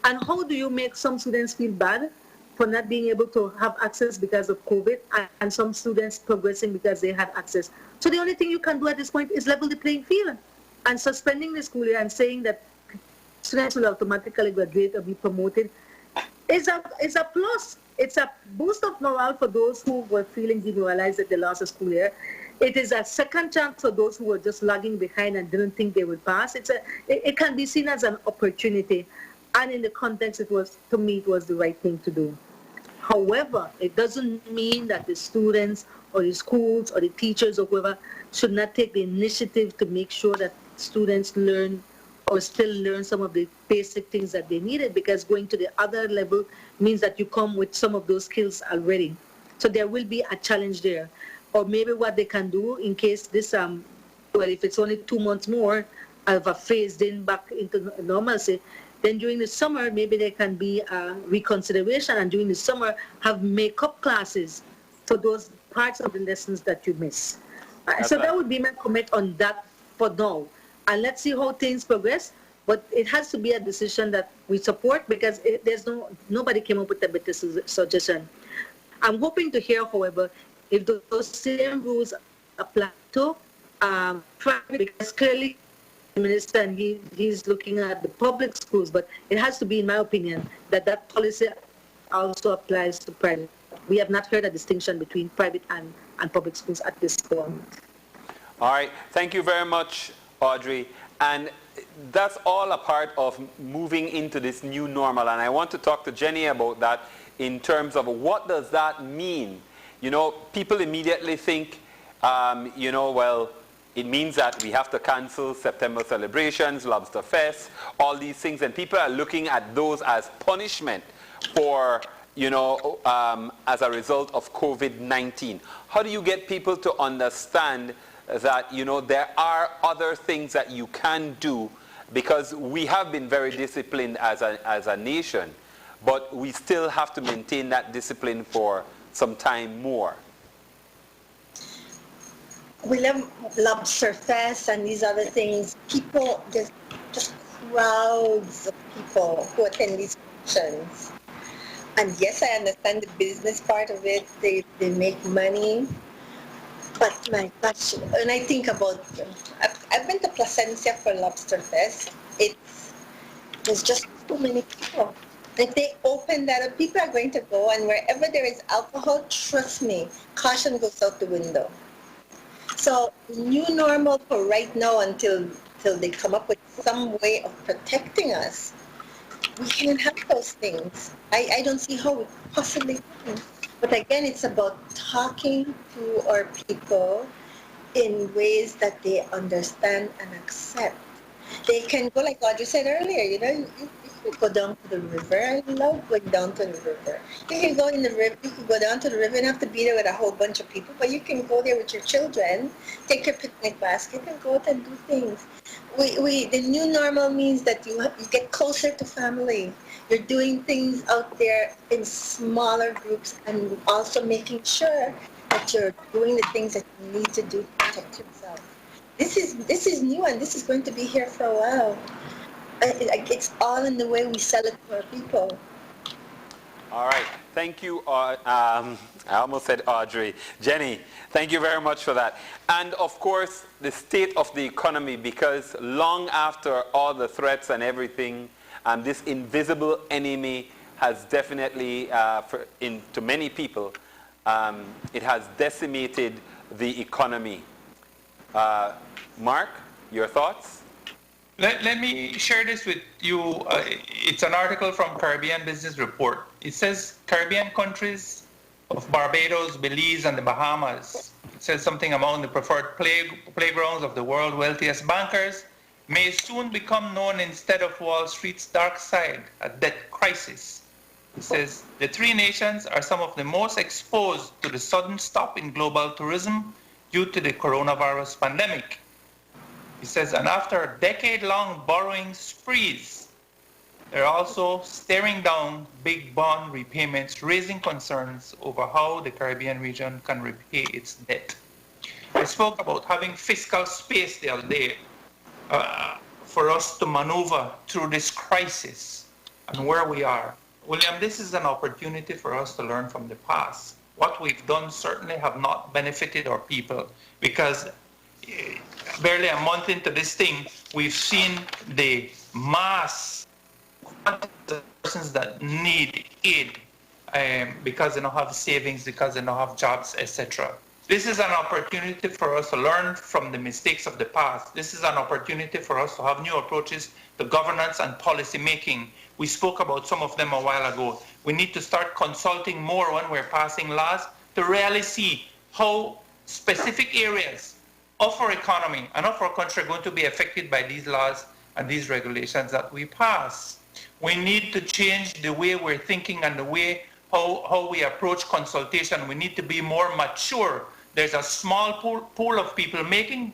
And how do you make some students feel bad for not being able to have access because of COVID, and some students progressing because they had access? So the only thing you can do at this point is level the playing field. And suspending the school year and saying that students will automatically graduate or be promoted is a plus. It's a boost of morale for those who were feeling demoralized at the last school year. it is a second chance for those who were just lagging behind and didn't think they would pass. It can be seen as an opportunity, and in the context, to me, it was the right thing to do. However, it doesn't mean that the students or the schools or the teachers or whoever should not take the initiative to make sure that students learn or still learn some of the basic things that they needed, because going to the other level means that you come with some of those skills already. So there will be a challenge there. Or maybe what they can do in case this, well, if it's only 2 months more of a phased in back into normalcy, then during the summer, maybe there can be a reconsideration, and during the summer have makeup classes for those parts of the lessons that you miss. So that would be my comment on that for now. And let's see how things progress. But it has to be a decision that we support, because nobody came up with a better suggestion. I'm hoping to hear, however, if those same rules apply to private, because clearly the minister and he's looking at the public schools, but it has to be, in my opinion, that policy also applies to private. We have not heard a distinction between private and public schools at this point. All right. Thank you very much, Audrey. And that's all a part of moving into this new normal. And I want to talk to Jenny about that in terms of what does that mean? You know, people immediately think, well, it means that we have to cancel September celebrations, Lobster Fest, all these things. And people are looking at those as punishment for, as a result of COVID-19. How do you get people to understand that, there are other things that you can do, because we have been very disciplined as a nation, but we still have to maintain that discipline for some time more? We love Lobster Fest and these other things. People, there's just crowds of people who attend these functions. And yes, I understand the business part of it. They make money. But my gosh, when I think about, I've been to Placencia for Lobster Fest. There's just too many people. If they open that up, people are going to go, and wherever there is alcohol, trust me, caution goes out the window. So new normal for right now until they come up with some way of protecting us, we can't have those things. I don't see how we possibly can. But again, it's about talking to our people in ways that they understand and accept. They can go, like Audrey said earlier, you can go down to the river. I love going down to the river. You can go in the river, you can go down to the river and have to be there with a whole bunch of people, but you can go there with your children, take your picnic basket and go out and do things. The new normal means that you get closer to family. You're doing things out there in smaller groups, and also making sure that you're doing the things that you need to do to protect yourself. This is new, and this is going to be here for a while. It's all in the way we sell it to our people. All right. Thank you. I almost said Audrey. Jenny, thank you very much for that. And of course, the state of the economy, because long after all the threats and everything, this invisible enemy has definitely, to many people, it has decimated the economy. Mark, your thoughts? Let me share this with you. It's an article from Caribbean Business Report. It says Caribbean countries of Barbados, Belize, and the Bahamas. It says something among the preferred playgrounds of the world's wealthiest bankers may soon become known instead of Wall Street's dark side, a debt crisis. It says the three nations are some of the most exposed to the sudden stop in global tourism due to the coronavirus pandemic. He says, and after a decade-long borrowing sprees, they're also staring down big bond repayments, raising concerns over how the Caribbean region can repay its debt. I spoke about having fiscal space the other day for us to maneuver through this crisis and where we are. William, this is an opportunity for us to learn from the past. What we've done certainly have not benefited our people, because barely a month into this thing, we've seen the mass persons that need aid because they don't have savings, because they don't have jobs, etc. This is an opportunity for us to learn from the mistakes of the past. This is an opportunity for us to have new approaches to governance and policy making. We spoke about some of them a while ago. We need to start consulting more when we're passing laws to really see how specific areas of our economy and of our country are going to be affected by these laws and these regulations that we pass. We need to change the way we're thinking and the way how we approach consultation. We need to be more mature. There's a small pool of people making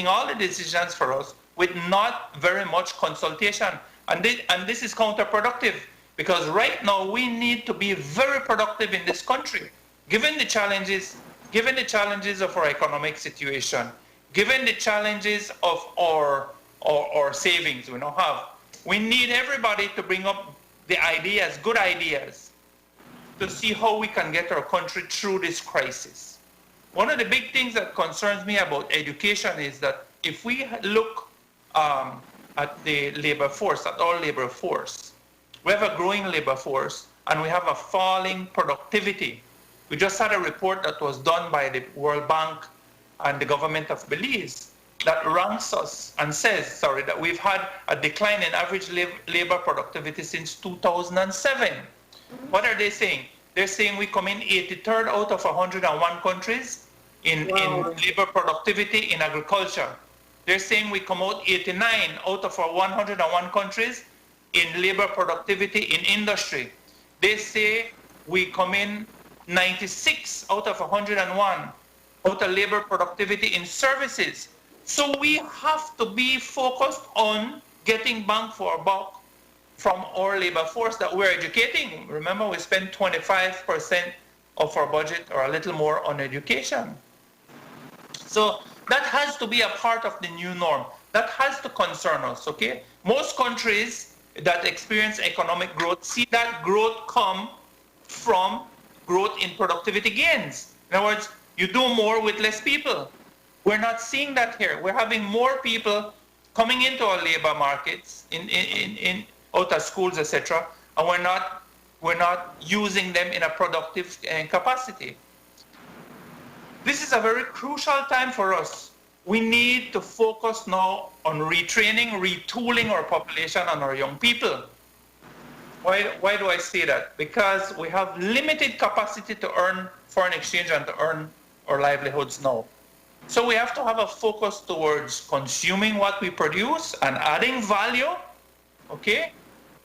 all the decisions for us with not very much consultation. And this is counterproductive, because right now we need to be very productive in this country, given the challenges of our economic situation, given the challenges of our savings we now have. We need everybody to bring up the ideas, good ideas, to see how we can get our country through this crisis. One of the big things that concerns me about education is that if we look at the labor force, at our labor force, we have a growing labor force and we have a falling productivity. We just had a report that was done by the World Bank and the government of Belize that ranks us and says, that we've had a decline in average labor productivity since 2007. What are they saying? They're saying we come in 83rd out of 101 countries in labor productivity in agriculture. They're saying we come out 89 out of our 101 countries in labor productivity in industry. They say we come in 96 out of 101 out of labor productivity in services. So we have to be focused on getting bang for our buck from our labor force that we're educating. Remember, we spend 25% of our budget or a little more on education. So that has to be a part of the new norm. That has to concern us, okay? Most countries that experience economic growth see that growth come from growth in productivity gains. In other words, you do more with less people. We're not seeing that here. We're having more people coming into our labor markets in out of schools, etc., and we're not using them in a productive capacity. This is a very crucial time for us. We need to focus now on retraining, retooling our population and our young people. Why do I say that? Because we have limited capacity to earn foreign exchange and to earn our livelihoods now. So we have to have a focus towards consuming what we produce and adding value, okay,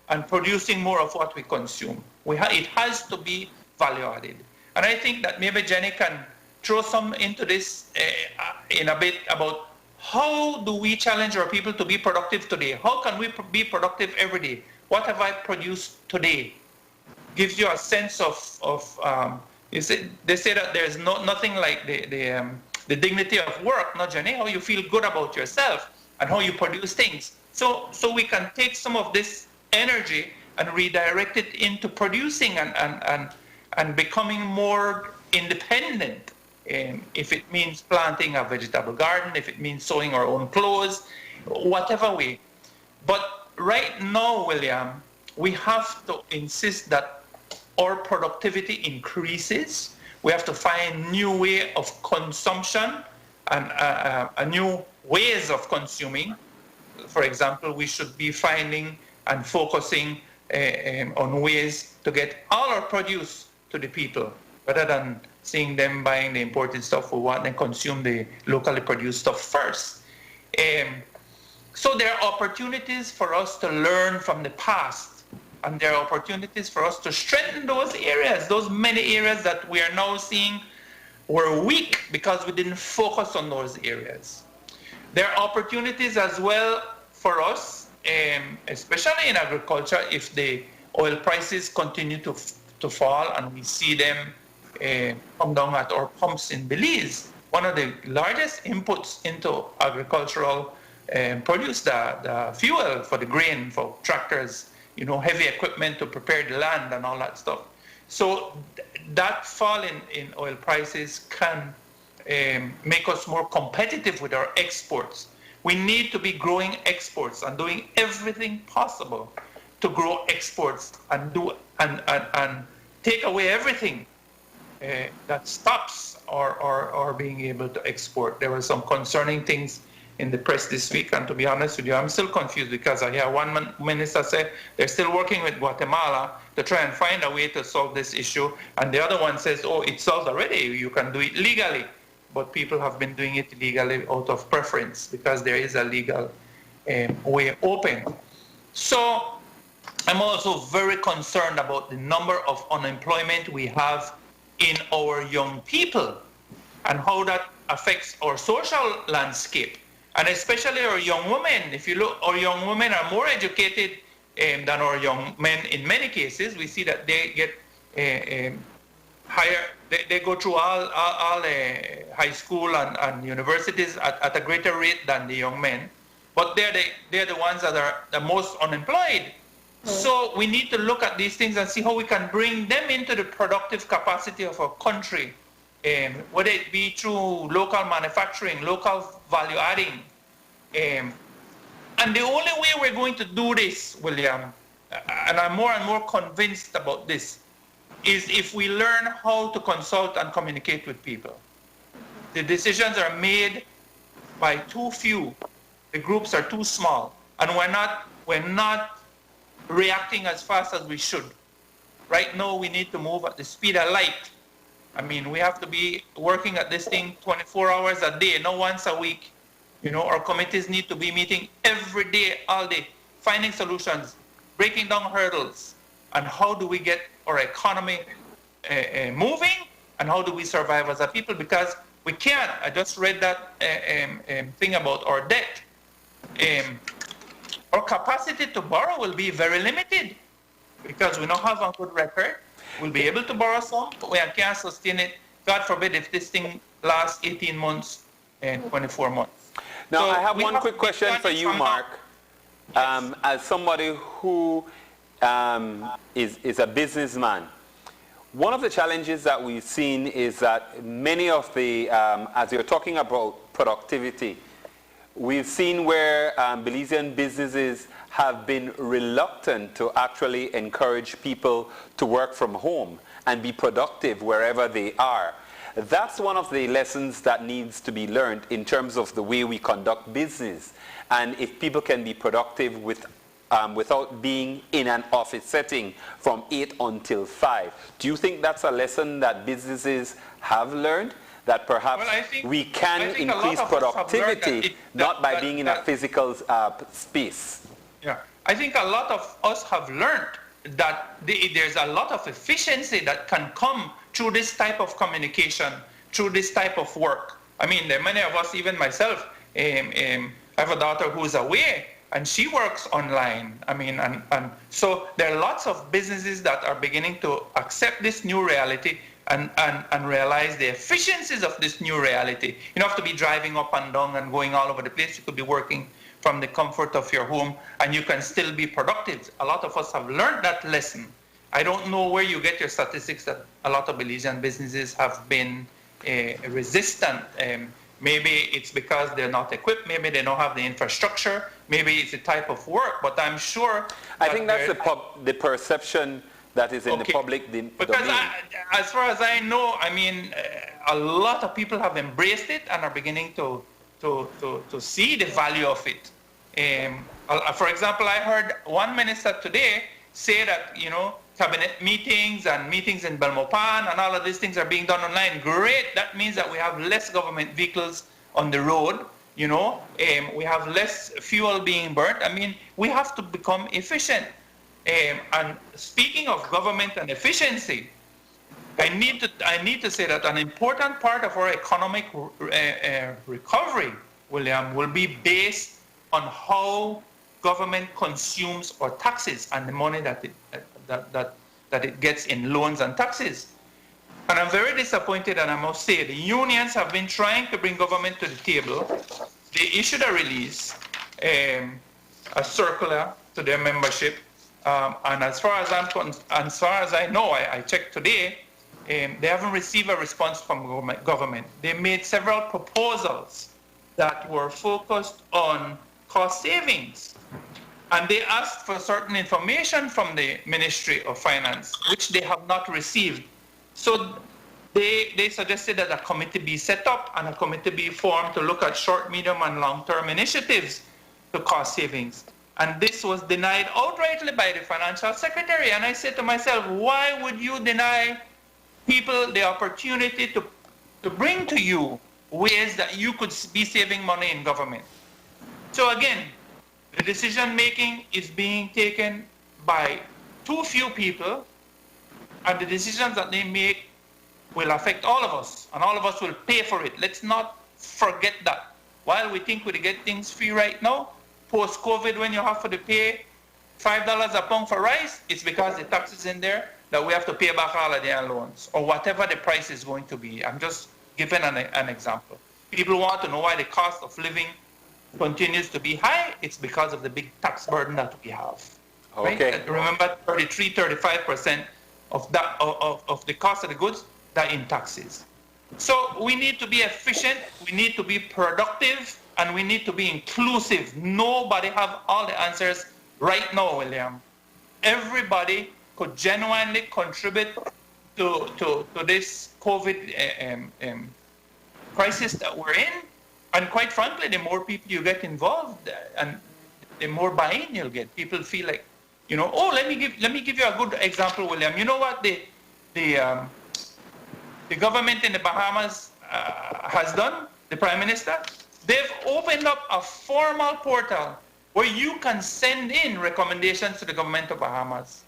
and producing more of what we consume. It has to be value added. And I think that maybe Jenny can throw some into this in a bit about how do we challenge our people to be productive today? How can we be productive every day? What have I produced today? Gives you a sense of they say that there's nothing like the dignity of work, not Jenny, how you feel good about yourself and how you produce things. So we can take some of this energy and redirect it into producing and becoming more independent. If it means planting a vegetable garden, if it means sewing our own clothes, whatever way. But right now, William, we have to insist that our productivity increases. We have to find new way of consumption and a new ways of consuming. For example, we should be finding and focusing on ways to get all our produce to the people, rather than seeing them buying the imported stuff. We want them to consume the locally produced stuff first. So there are opportunities for us to learn from the past, and there are opportunities for us to strengthen those areas, those many areas that we are now seeing were weak because we didn't focus on those areas. There are opportunities as well for us, especially in agriculture, if the oil prices continue to fall and we see them come down at our pumps in Belize. One of the largest inputs into agricultural produce, the fuel for the grain, for tractors, heavy equipment to prepare the land and all that stuff. So that fall in oil prices can make us more competitive with our exports. We need to be growing exports and doing everything possible to grow exports and take away everything that stops or being able to export. There were some concerning things in the press this week, and to be honest with you, I'm still confused because I hear one minister say they're still working with Guatemala to try and find a way to solve this issue, and the other one says, oh, it's solved already, you can do it legally. But people have been doing it illegally out of preference because there is a legal way open. So I'm also very concerned about the number of unemployment we have in our young people and how that affects our social landscape. And especially our young women. If you look, our young women are more educated than our young men in many cases. We see that they get higher, they go through all high school and universities at a greater rate than the young men. But they're the ones that are the most unemployed. So we need to look at these things and see how we can bring them into the productive capacity of our country. Whether it be through local manufacturing, local value adding. And the only way we're going to do this, William, and I'm more and more convinced about this, is if we learn how to consult and communicate with people. The decisions are made by too few. The groups are too small. And we're not reacting as fast as we should. Right now, we need to move at the speed of light. I mean, we have to be working at this thing 24 hours a day, not once a week. You know, our committees need to be meeting every day, all day, finding solutions, breaking down hurdles, and how do we get our economy moving, and how do we survive as a people, because we can't. I just read that thing about our debt. Our capacity to borrow will be very limited because we don't have a good record. We'll be able to borrow some, but we can't sustain it. God forbid if this thing lasts 18 months and 24 months. Now, So I have we one have quick to question plan for it you, from Mark. now. As somebody who is a businessman, one of the challenges that we've seen is that many of the, as you're talking about productivity, we've seen where Belizean businesses have been reluctant to actually encourage people to work from home and be productive wherever they are. That's one of the lessons that needs to be learned in terms of the way we conduct business. And if people can be productive without being in an office setting from 8 until 5. Do you think that's a lesson that businesses have learned? That perhaps we can increase productivity not by being in a physical space? Yeah, I think a lot of us have learned that there's a lot of efficiency that can come through this type of communication, through this type of work. I mean, there are many of us, even myself, I have a daughter who's away and she works online. I mean, and so there are lots of businesses that are beginning to accept this new reality and realize the efficiencies of this new reality. You don't have to be driving up and down and going all over the place. You could be working from the comfort of your home and you can still be productive. A lot of us have learned that lesson. I don't know where you get your statistics that a lot of Belizean businesses have been resistant. Maybe it's because they're not equipped. Maybe they don't have the infrastructure. Maybe it's the type of work. But I'm sure I think that's the perception that is in the public domain. Because as far as I know, I mean, a lot of people have embraced it and are beginning to see the value of it. For example, I heard one minister today say that, you know, cabinet meetings and meetings in Belmopan and all of these things are being done online. Great. That means that we have less government vehicles on the road. You know, we have less fuel being burnt. I mean, we have to become efficient. And speaking of government and efficiency, I need to say that an important part of our economic recovery, William, will be based on how government consumes our taxes and the money that it gets in loans and taxes. And I'm very disappointed, and I must say, the unions have been trying to bring government to the table. They issued a release, a circular to their membership, and as far as I know, I checked today, they haven't received a response from government. They made several proposals that were focused on cost savings. And they asked for certain information from the Ministry of Finance, which they have not received. So they suggested that a committee be set up and a committee be formed to look at short, medium, and long-term initiatives to cost savings. And this was denied outrightly by the financial secretary. And I said to myself, why would you deny people the opportunity to bring to you ways that you could be saving money in government? So again, the decision-making is being taken by too few people, and the decisions that they make will affect all of us, and all of us will pay for it. Let's not forget that. While we think we get things free right now, post-COVID, when you have to pay $5 a pound for rice, it's because the tax is in there that we have to pay back all of their loans, or whatever the price is going to be. I'm just giving an example. People want to know why the cost of living continues to be high. It's because of the big tax burden that we have. Okay. Right? Remember, 35% of that of the cost of the goods that in taxes. So we need to be efficient, we need to be productive, and we need to be inclusive. Nobody have all the answers right now, William. Everybody could genuinely contribute to this COVID crisis that we're in. And quite frankly, the more people you get involved, and the more buy-in you'll get. People feel like, oh, let me give you a good example, William. You know what the government in the Bahamas has done, the Prime Minister? They've opened up a formal portal where you can send in recommendations to the government of Bahamas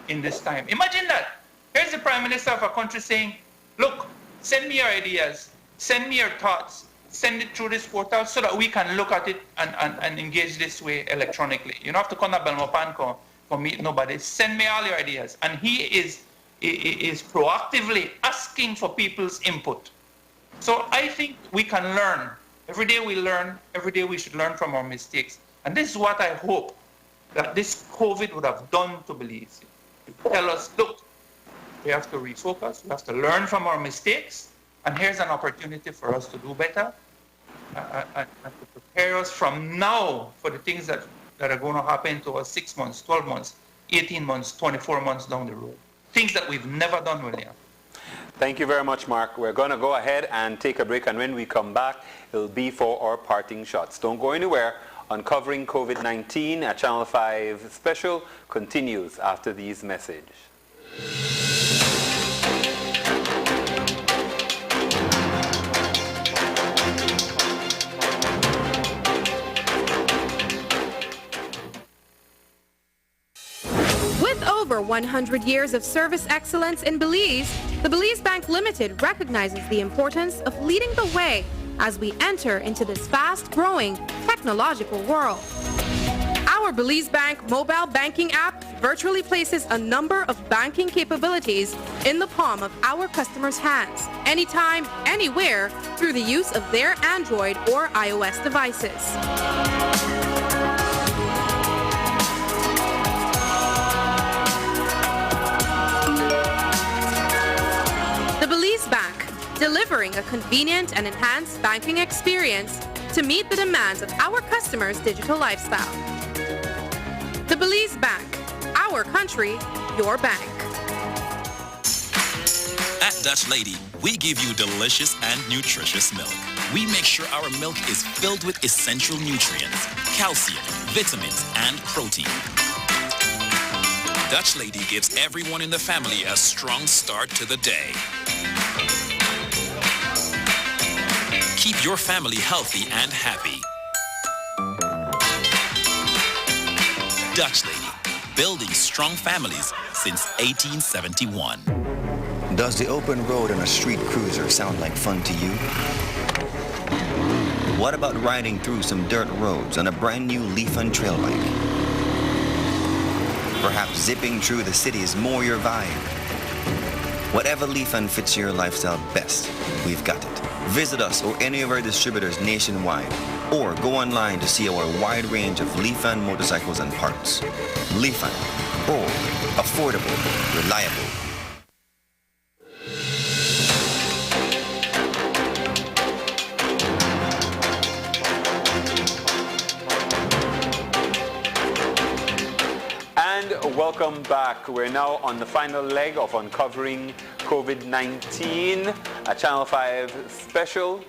in this time. Imagine that. Here's the Prime Minister of a country saying, look, send me your ideas, send me your thoughts, send it through this portal so that we can look at it and engage this way electronically. You don't have to come to Belmopan for meet nobody. Send me all your ideas. And he is proactively asking for people's input. So I think we can learn. Every day we learn. Every day we should learn from our mistakes. And this is what I hope that this COVID would have done to Belize. To tell us, look, we have to refocus. We have to learn from our mistakes. And here's an opportunity for us to do better and to prepare us from now for the things that are going to happen to us 6 months, 12 months, 18 months, 24 months down the road. Things that we've never done, William. Thank you very much, Mark. We're going to go ahead and take a break, and when we come back, it'll be for our parting shots. Don't go anywhere. Uncovering COVID-19, a Channel 5 special, continues after these messages. With over 100 years of service excellence in Belize, the Belize Bank Limited recognizes the importance of leading the way as we enter into this fast-growing technological world. Our Belize Bank mobile banking app virtually places a number of banking capabilities in the palm of our customers' hands, anytime, anywhere, through the use of their Android or iOS devices. The Belize Bank, delivering a convenient and enhanced banking experience to meet the demands of our customers' digital lifestyle. The Belize Bank, our country, your bank. At Dutch Lady, we give you delicious and nutritious milk. We make sure our milk is filled with essential nutrients, calcium, vitamins, and protein. Dutch Lady gives everyone in the family a strong start to the day. Keep your family healthy and happy. Dutch Lady, building strong families since 1871. Does the open road on a street cruiser sound like fun to you? What about riding through some dirt roads on a brand new Leafan trail bike? Perhaps zipping through the city is more your vibe. Whatever Leafan fits your lifestyle best, we've got it. Visit us or any of our distributors nationwide, or go online to see our wide range of Leafan motorcycles and parts. Leafan, bold, affordable, reliable. And welcome welcome back. We're now on the final leg of Uncovering COVID-19, a Channel 5 special.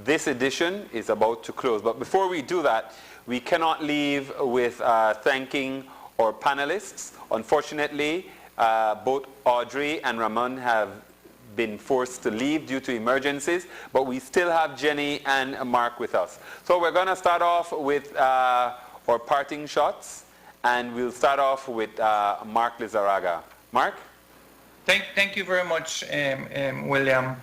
This edition is about to close. But before we do that, we cannot leave with thanking our panelists. Unfortunately, both Audrey and Ramon have been forced to leave due to emergencies, but we still have Jenny and Mark with us. So we're going to start off with our parting shots, and we'll start off with Mark Lizarraga. Mark? Thank you very much, William.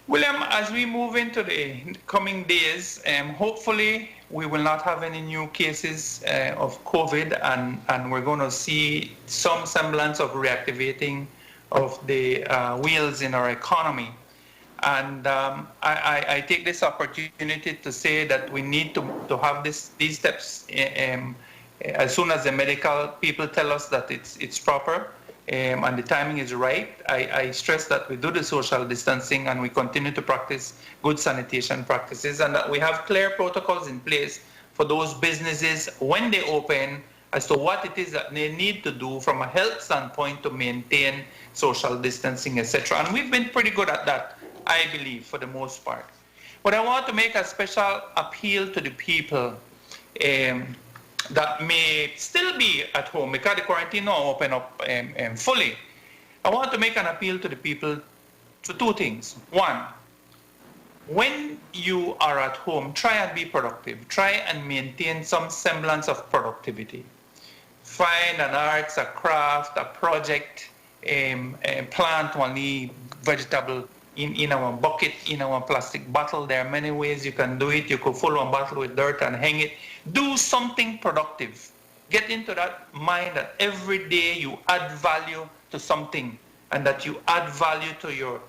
William, as we move into the coming days, hopefully we will not have any new cases of COVID, and we're going to see some semblance of reactivating of the wheels in our economy. And I take this opportunity to say that we need to have these steps as soon as the medical people tell us that it's proper and the timing is right. I stress that we do the social distancing and we continue to practice good sanitation practices, and that we have clear protocols in place for those businesses when they open as to what it is that they need to do from a health standpoint to maintain social distancing, etc. And we've been pretty good at that, I believe, for the most part. But I want to make a special appeal to the people that may still be at home because the quarantine now open up fully. I want to make an appeal to the people to two things. One, when you are at home, try and be productive. Try and maintain some semblance of productivity. Find an arts, a craft, a project, plant one vegetable in our bucket, in our plastic bottle. There are many ways you can do it. You could fill one bottle with dirt and hang it. Do something productive. Get into that mind that every day you add value to something, and that you add value to your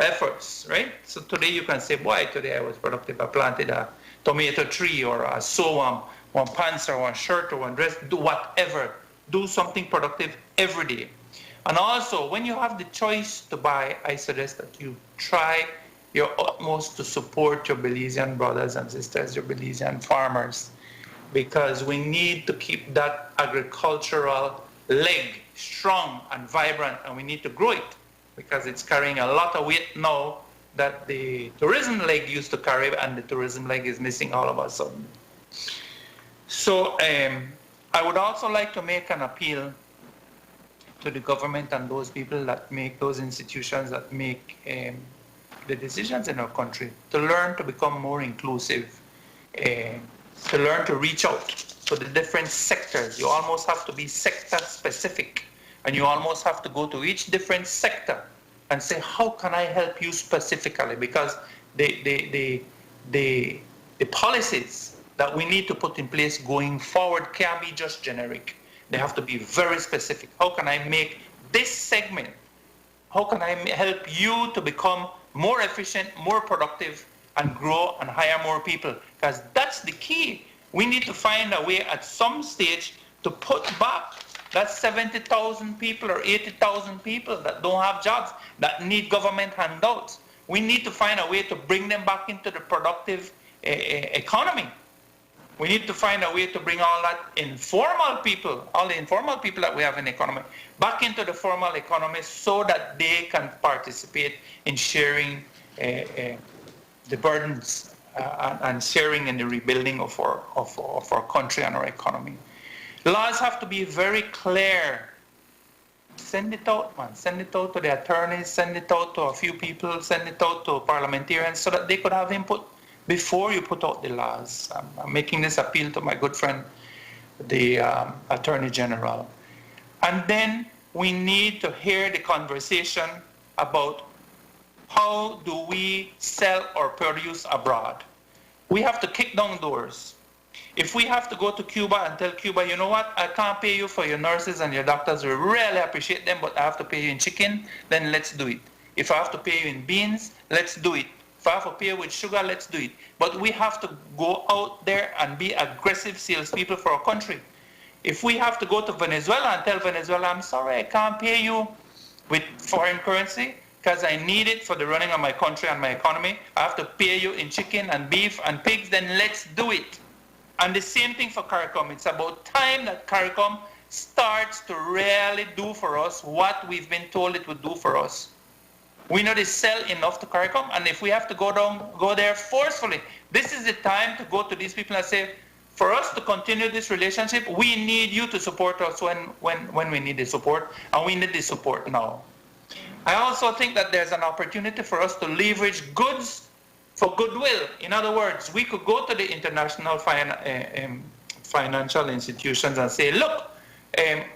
efforts, right? So today you can say, boy, today I was productive. I planted a tomato tree, or I sew one pants or one shirt or one dress. Do whatever. Do something productive every day. And also, when you have the choice to buy, I suggest that you try your utmost to support your Belizean brothers and sisters, your Belizean farmers, because we need to keep that agricultural leg strong and vibrant, and we need to grow it, because it's carrying a lot of weight now that the tourism leg used to carry, and the tourism leg is missing all of a sudden. So I would also like to make an appeal to the government and those people that make, those institutions that make the decisions in our country, to learn to become more inclusive, to learn to reach out to the different sectors. You almost have to be sector specific, and you almost have to go to each different sector and say, how can I help you specifically? Because the policies that we need to put in place going forward can't be just generic. They have to be very specific. How can I make this segment, how can I help you to become more efficient, more productive, and grow and hire more people? Because that's the key. We need to find a way at some stage to put back that 70,000 people or 80,000 people that don't have jobs, that need government handouts. We need to find a way to bring them back into the productive economy. We need to find a way to bring all that informal people, all the informal people that we have in the economy, back into the formal economy so that they can participate in sharing the burdens and sharing in the rebuilding of our country and our economy. Laws have to be very clear. Send it out, man. Send it out to the attorneys, send it out to a few people, send it out to parliamentarians so that they could have input before you put out the laws. I'm making this appeal to my good friend, the Attorney General. And then we need to hear the conversation about how do we sell our produce abroad. We have to kick down doors. If we have to go to Cuba and tell Cuba, you know what, I can't pay you for your nurses and your doctors, we really appreciate them, but I have to pay you in chicken, then let's do it. If I have to pay you in beans, let's do it. If I have to pay with sugar, let's do it. But we have to go out there and be aggressive salespeople for our country. If we have to go to Venezuela and tell Venezuela, I'm sorry, I can't pay you with foreign currency because I need it for the running of my country and my economy, I have to pay you in chicken and beef and pigs, then let's do it. And the same thing for CARICOM. It's about time that CARICOM starts to really do for us what we've been told it would do for us, we know they sell enough to CARICOM, and if we have to go there forcefully, this is the time to go to these people and say, for us to continue this relationship, we need you to support us when we need the support, and we need the support now. I also think that there's an opportunity for us to leverage goods for goodwill. In other words, we could go to the international financial institutions and say, look,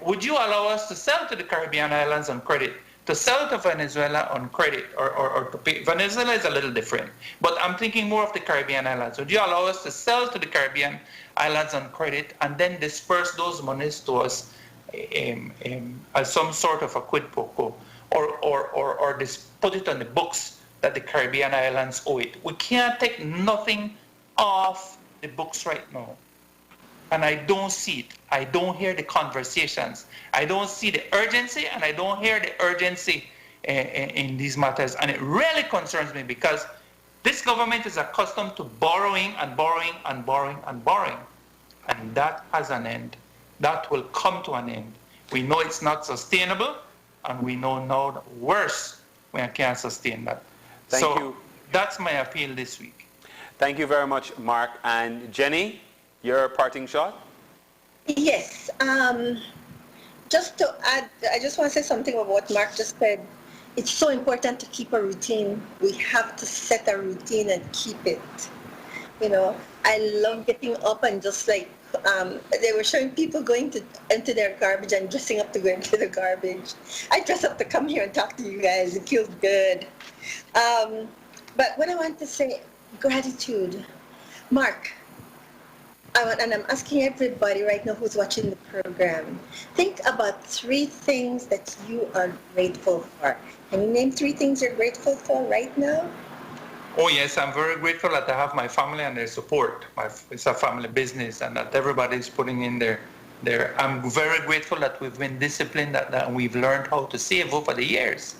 would you allow us to sell to the Caribbean islands on credit, to sell to Venezuela on credit, or to pay? Venezuela is a little different, but I'm thinking more of the Caribbean islands. Would you allow us to sell to the Caribbean islands on credit and then disperse those monies to us as some sort of a quid pro quo, or put it on the books that the Caribbean islands owe it? We can't take nothing off the books right now. And I don't see it. I don't hear the conversations. I don't see the urgency, and I don't hear the urgency in these matters. And it really concerns me, because this government is accustomed to borrowing and borrowing and borrowing and borrowing. And that has an end. That will come to an end. We know it's not sustainable, and we know now that worse, we can't sustain that. Thank you. That's my appeal this week. Thank you very much, Mark. And Jenny, your parting shot? Yes. Just to add, I just want to say something about what Mark just said. It's so important to keep a routine. We have to set a routine and keep it. You know, I love getting up and just like, they were showing people going to empty their garbage and dressing up to go empty the garbage. I dress up to come here and talk to you guys. It feels good. But what I want to say, gratitude. Mark, and I'm asking everybody right now who's watching the program, think about 3 things that you are grateful for. Can you name 3 things you're grateful for right now? Oh yes, I'm very grateful that I have my family and their support. It's a family business, and that everybody's putting in their. I'm very grateful that we've been disciplined, that we've learned how to save over the years.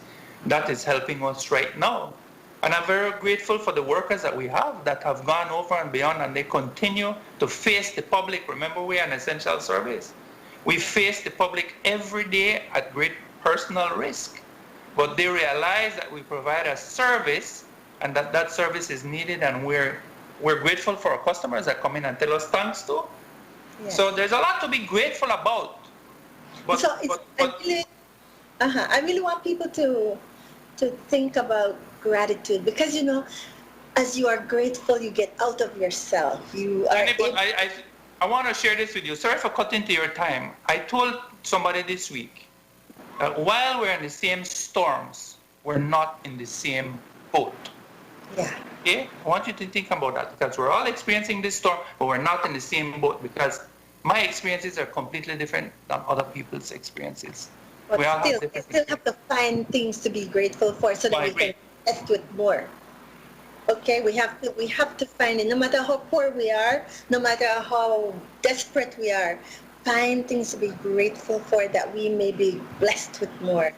That is helping us right now. And I'm very grateful for the workers that we have that have gone over and beyond, and they continue to face the public. Remember, we are an essential service. We face the public every day at great personal risk. But they realize that we provide a service, and that service is needed, and we're grateful for our customers that come in and tell us thanks to. Yes. So there's a lot to be grateful about. But, I really want people to think about gratitude, because you know, as you are grateful, you get out of yourself. I want to share this with you. Sorry for cutting to your time. I told somebody this week that while we're in the same storms, we're not in the same boat. Yeah. Okay? I want you to think about that, because we're all experiencing this storm, but we're not in the same boat, because my experiences are completely different than other people's experiences. But we still have to find things to be grateful for, so that we can invest with more. Okay, we have to find it. No matter how poor we are, no matter how desperate we are, find things to be grateful for, that we may be blessed with more.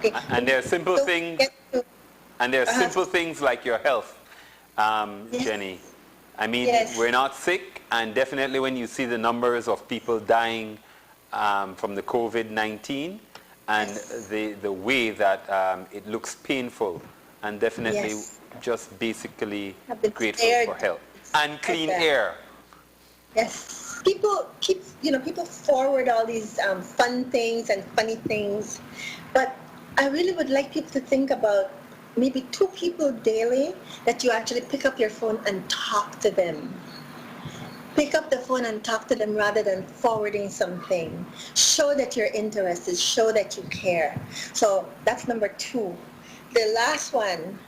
Okay. And there are simple things. And there are simple things like your health, yes. Jenny. I mean, yes. We're not sick, and definitely when you see the numbers of people dying from the COVID-19, and yes. the way that it looks painful, and definitely yes. just basically grateful for health and clean air. Yes, people forward all these fun things and funny things, but I really would like people to think about maybe 2 people daily that you actually pick up your phone and talk to them. Pick up the phone and talk to them rather than forwarding something. Show that you're interested. Show that you care. So that's number 2. The last one,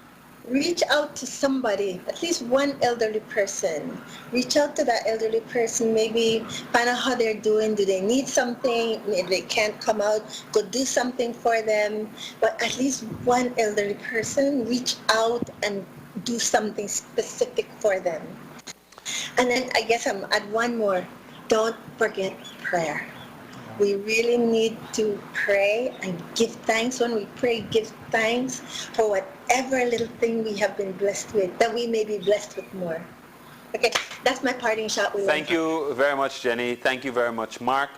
reach out to somebody, at least one elderly person. Reach out to that elderly person, maybe find out how they're doing. Do they need something? If they can't come out, go do something for them. But at least one elderly person, reach out and do something specific for them. And then I guess I'm add one more. Don't forget prayer. We really need to pray and give thanks. When we pray, give thanks for whatever little thing we have been blessed with, that we may be blessed with more. Okay, that's my parting shot. Thank you very much, Jenny. Thank you very much, Mark.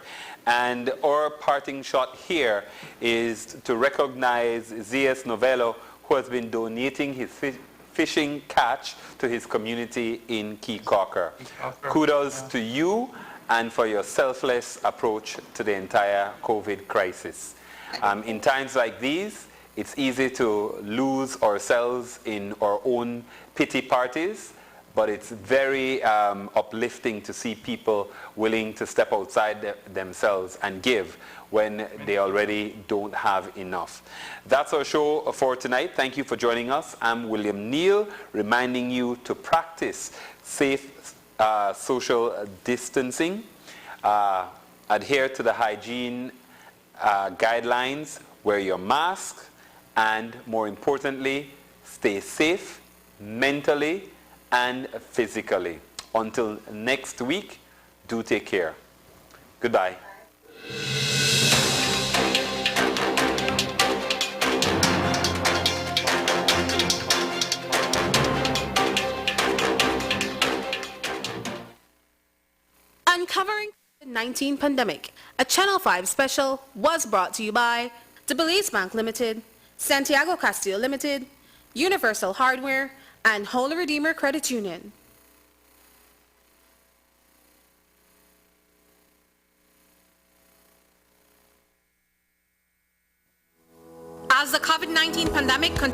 And our parting shot here is to recognize Z.S. Novello, who has been donating his fishing catch to his community in Key Corker. Kudos to you and for your selfless approach to the entire COVID crisis. In times like these, it's easy to lose ourselves in our own pity parties, but it's very uplifting to see people willing to step outside themselves and give when they already don't have enough. That's our show for tonight. Thank you for joining us. I'm William Neal, reminding you to practice safe social distancing, adhere to the hygiene guidelines, wear your mask, and more importantly, stay safe mentally and physically. Until next week, do take care. Goodbye. Uncovering COVID-19 Pandemic, a Channel 5 special, was brought to you by the Belize Bank Limited, Santiago Castillo Limited, Universal Hardware, and Holy Redeemer Credit Union. As the COVID-19 pandemic continues